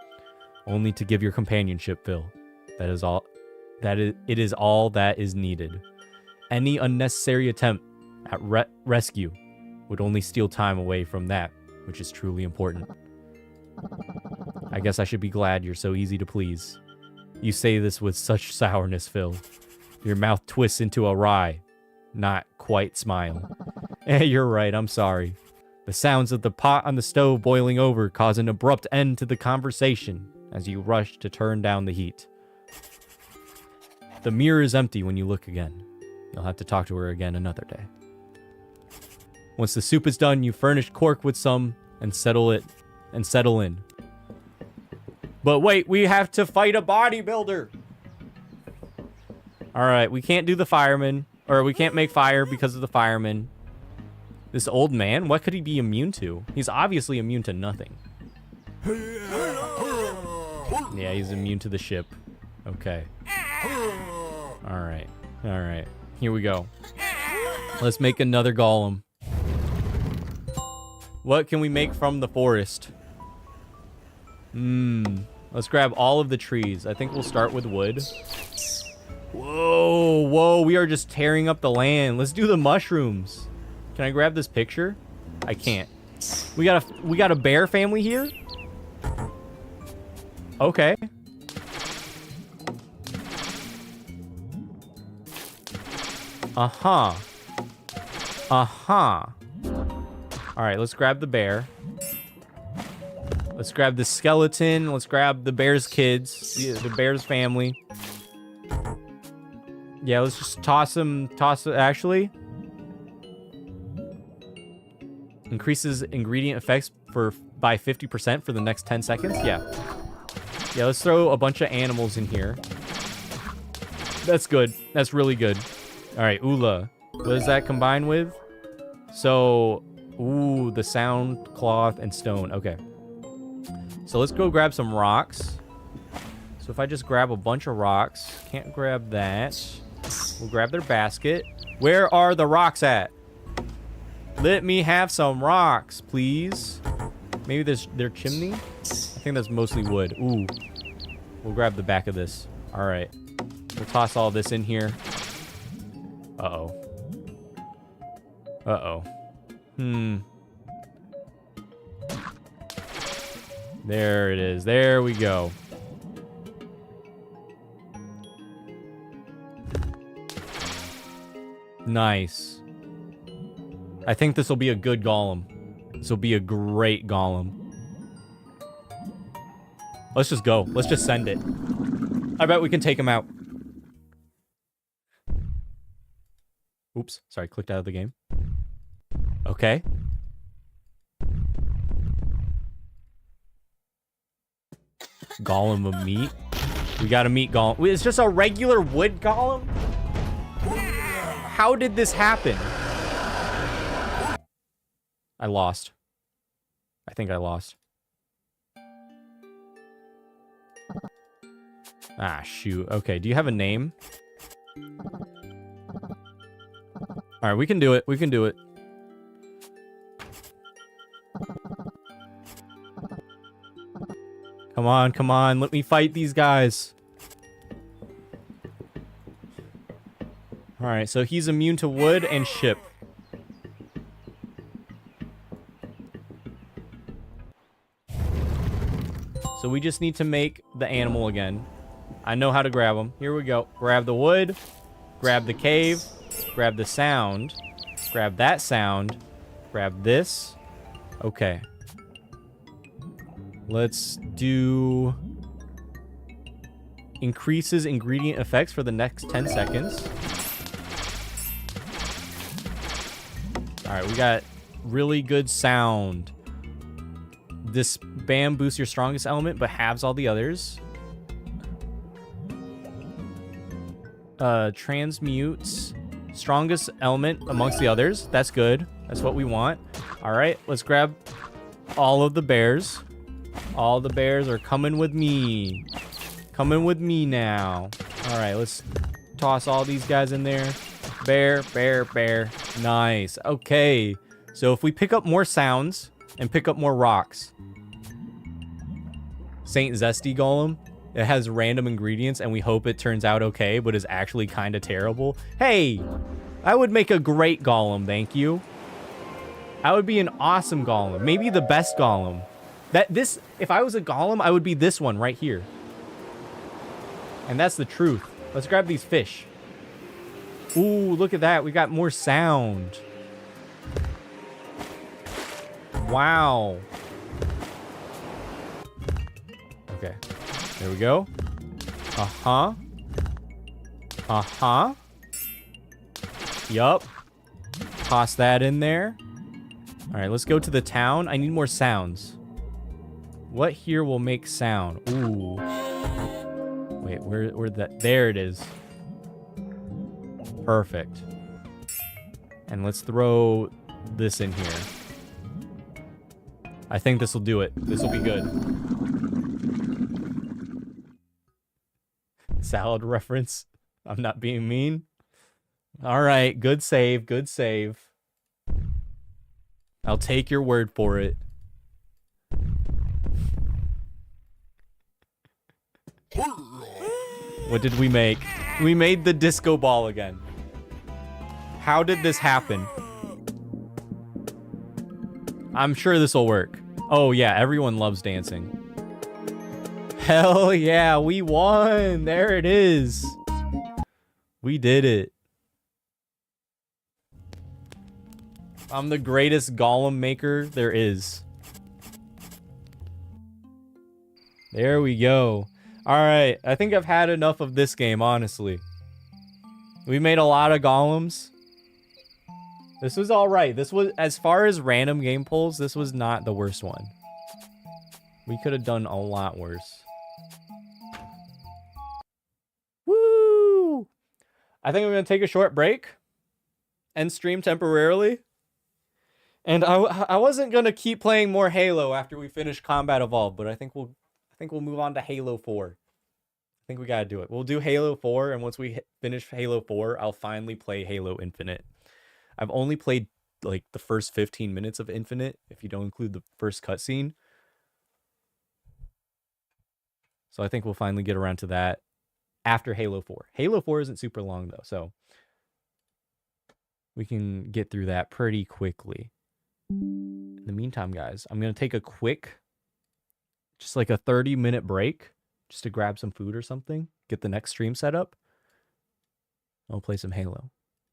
Only to give your companionship, Phil. That is all. It is all that is needed. Any unnecessary attempt at rescue would only steal time away from that which is truly important. I guess I should be glad you're so easy to please. You say this with such sourness, Phil. Your mouth twists into a wry, not quite smile. You're right, I'm sorry. The sounds of the pot on the stove boiling over cause an abrupt end to the conversation as you rush to turn down the heat. The mirror is empty when you look again. You'll have to talk to her again another day. Once the soup is done, you furnish Cork with some and settle in. But wait, we have to fight a bodybuilder. All right, we can't do the fireman. Or we can't make fire because of the fireman. This old man, what could he be immune to? He's obviously immune to nothing. Yeah, he's immune to the ship. Okay. All right. All right. Here we go. Let's make another golem. What can we make from the forest? Let's grab all of the trees. I think we'll start with wood. Whoa, whoa, we are just tearing up the land. Let's do the mushrooms. Can I grab this picture? I can't. We got a bear family here? Okay. Uh-huh. Uh-huh. All right, let's grab the bear. Let's grab the skeleton. Let's grab the bear's kids, the bear's family. Yeah, let's just toss them. Actually. Increases ingredient effects by 50% for the next 10 seconds. Yeah. Yeah, let's throw a bunch of animals in here. That's good. That's really good. All right, Ula. What does that combine with? So, ooh, the sound, cloth, and stone. Okay. So let's go grab some rocks. So if I just grab a bunch of rocks, can't grab that. We'll grab their basket. Where are the rocks at? Let me have some rocks, please. Maybe there's their chimney? I think that's mostly wood. Ooh. We'll grab the back of this. All right. We'll toss all this in here. Uh-oh. Uh-oh. There it is. There we go. Nice. I think this will be a good golem. This will be a great golem. Let's just go. Let's just send it. I bet we can take him out. Oops. Sorry, clicked out of the game. Okay. Golem of meat. We got a meat golem. Wait, it's just a regular wood golem? How did this happen? I lost. I think I lost. Ah, shoot. Okay, do you have a name? All right, we can do it. We can do it. Come on, come on. Let me fight these guys. All right, so he's immune to wood and ship. So we just need to make the animal again. I know how to grab them. Here we go. Grab the wood. Grab the cave. Grab the sound. Grab that sound. Grab this. Okay. Let's do... increases ingredient effects for the next 10 seconds. Alright, we got really good sound. This BAM boosts your strongest element, but halves all the others. Transmutes strongest element amongst the others. That's good. That's what we want. Alright, let's grab all of the bears. All the bears are coming with me. Coming with me now. Alright, let's toss all these guys in there. Bear, bear, bear. Nice. Okay. So if we pick up more sounds and pick up more rocks. Saint Zesty Golem. It has random ingredients and we hope it turns out okay, but is actually kind of terrible. Hey, I would make a great golem, thank you. I would be an awesome golem. Maybe the best golem. If I was a golem, I would be this one right here. And that's the truth. Let's grab these fish. Ooh, look at that. We got more sound. Wow. Okay. There we go. Uh-huh. Uh-huh. Yup. Toss that in there. All right, let's go to the town. I need more sounds. What here will make sound? Ooh. Wait, where that? There it is. Perfect. And let's throw this in here. I think this will do it. This will be good. Salad reference. I'm not being mean. All right, good save, good save. I'll take your word for it. What did we make? We made the disco ball again. How did this happen? I'm sure this will work. Oh yeah, everyone loves dancing. Hell yeah, we won. There it is. We did it. I'm the greatest golem maker there is. There we go. All right, I think I've had enough of this game, honestly. We made a lot of golems. This was all right. This was, as far as random game pulls, this was not the worst one. We could have done a lot worse. Woo! I think I'm going to take a short break and stream temporarily. And I wasn't going to keep playing more Halo after we finish Combat Evolved, but I think we'll move on to Halo 4. I think we got to do it. We'll do Halo 4, and once we finish Halo 4, I'll finally play Halo Infinite. I've only played like the first 15 minutes of Infinite, if you don't include the first cutscene. So I think we'll finally get around to that after Halo 4. Halo 4 isn't super long though, so we can get through that pretty quickly. In the meantime, guys, I'm going to take a quick, just like a 30-minute break, just to grab some food or something, get the next stream set up. I'll play some Halo.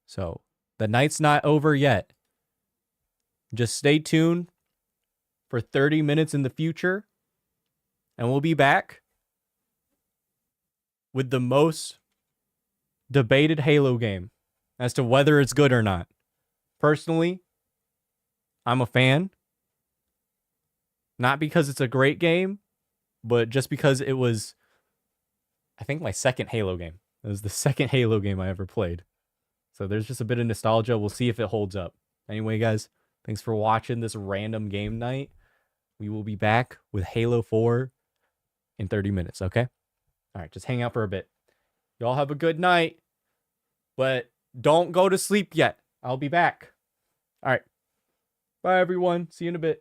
So the night's not over yet. Just stay tuned for 30 minutes in the future, and we'll be back with the most debated Halo game as to whether it's good or not. Personally, I'm a fan. Not because it's a great game, but just because it was, I think, my second Halo game. It was the second Halo game I ever played. So there's just a bit of nostalgia. We'll see if it holds up. Anyway, guys, thanks for watching this random game night. We will be back with Halo 4 in 30 minutes, okay? All right, just hang out for a bit. Y'all have a good night, but don't go to sleep yet. I'll be back. All right. Bye, everyone. See you in a bit.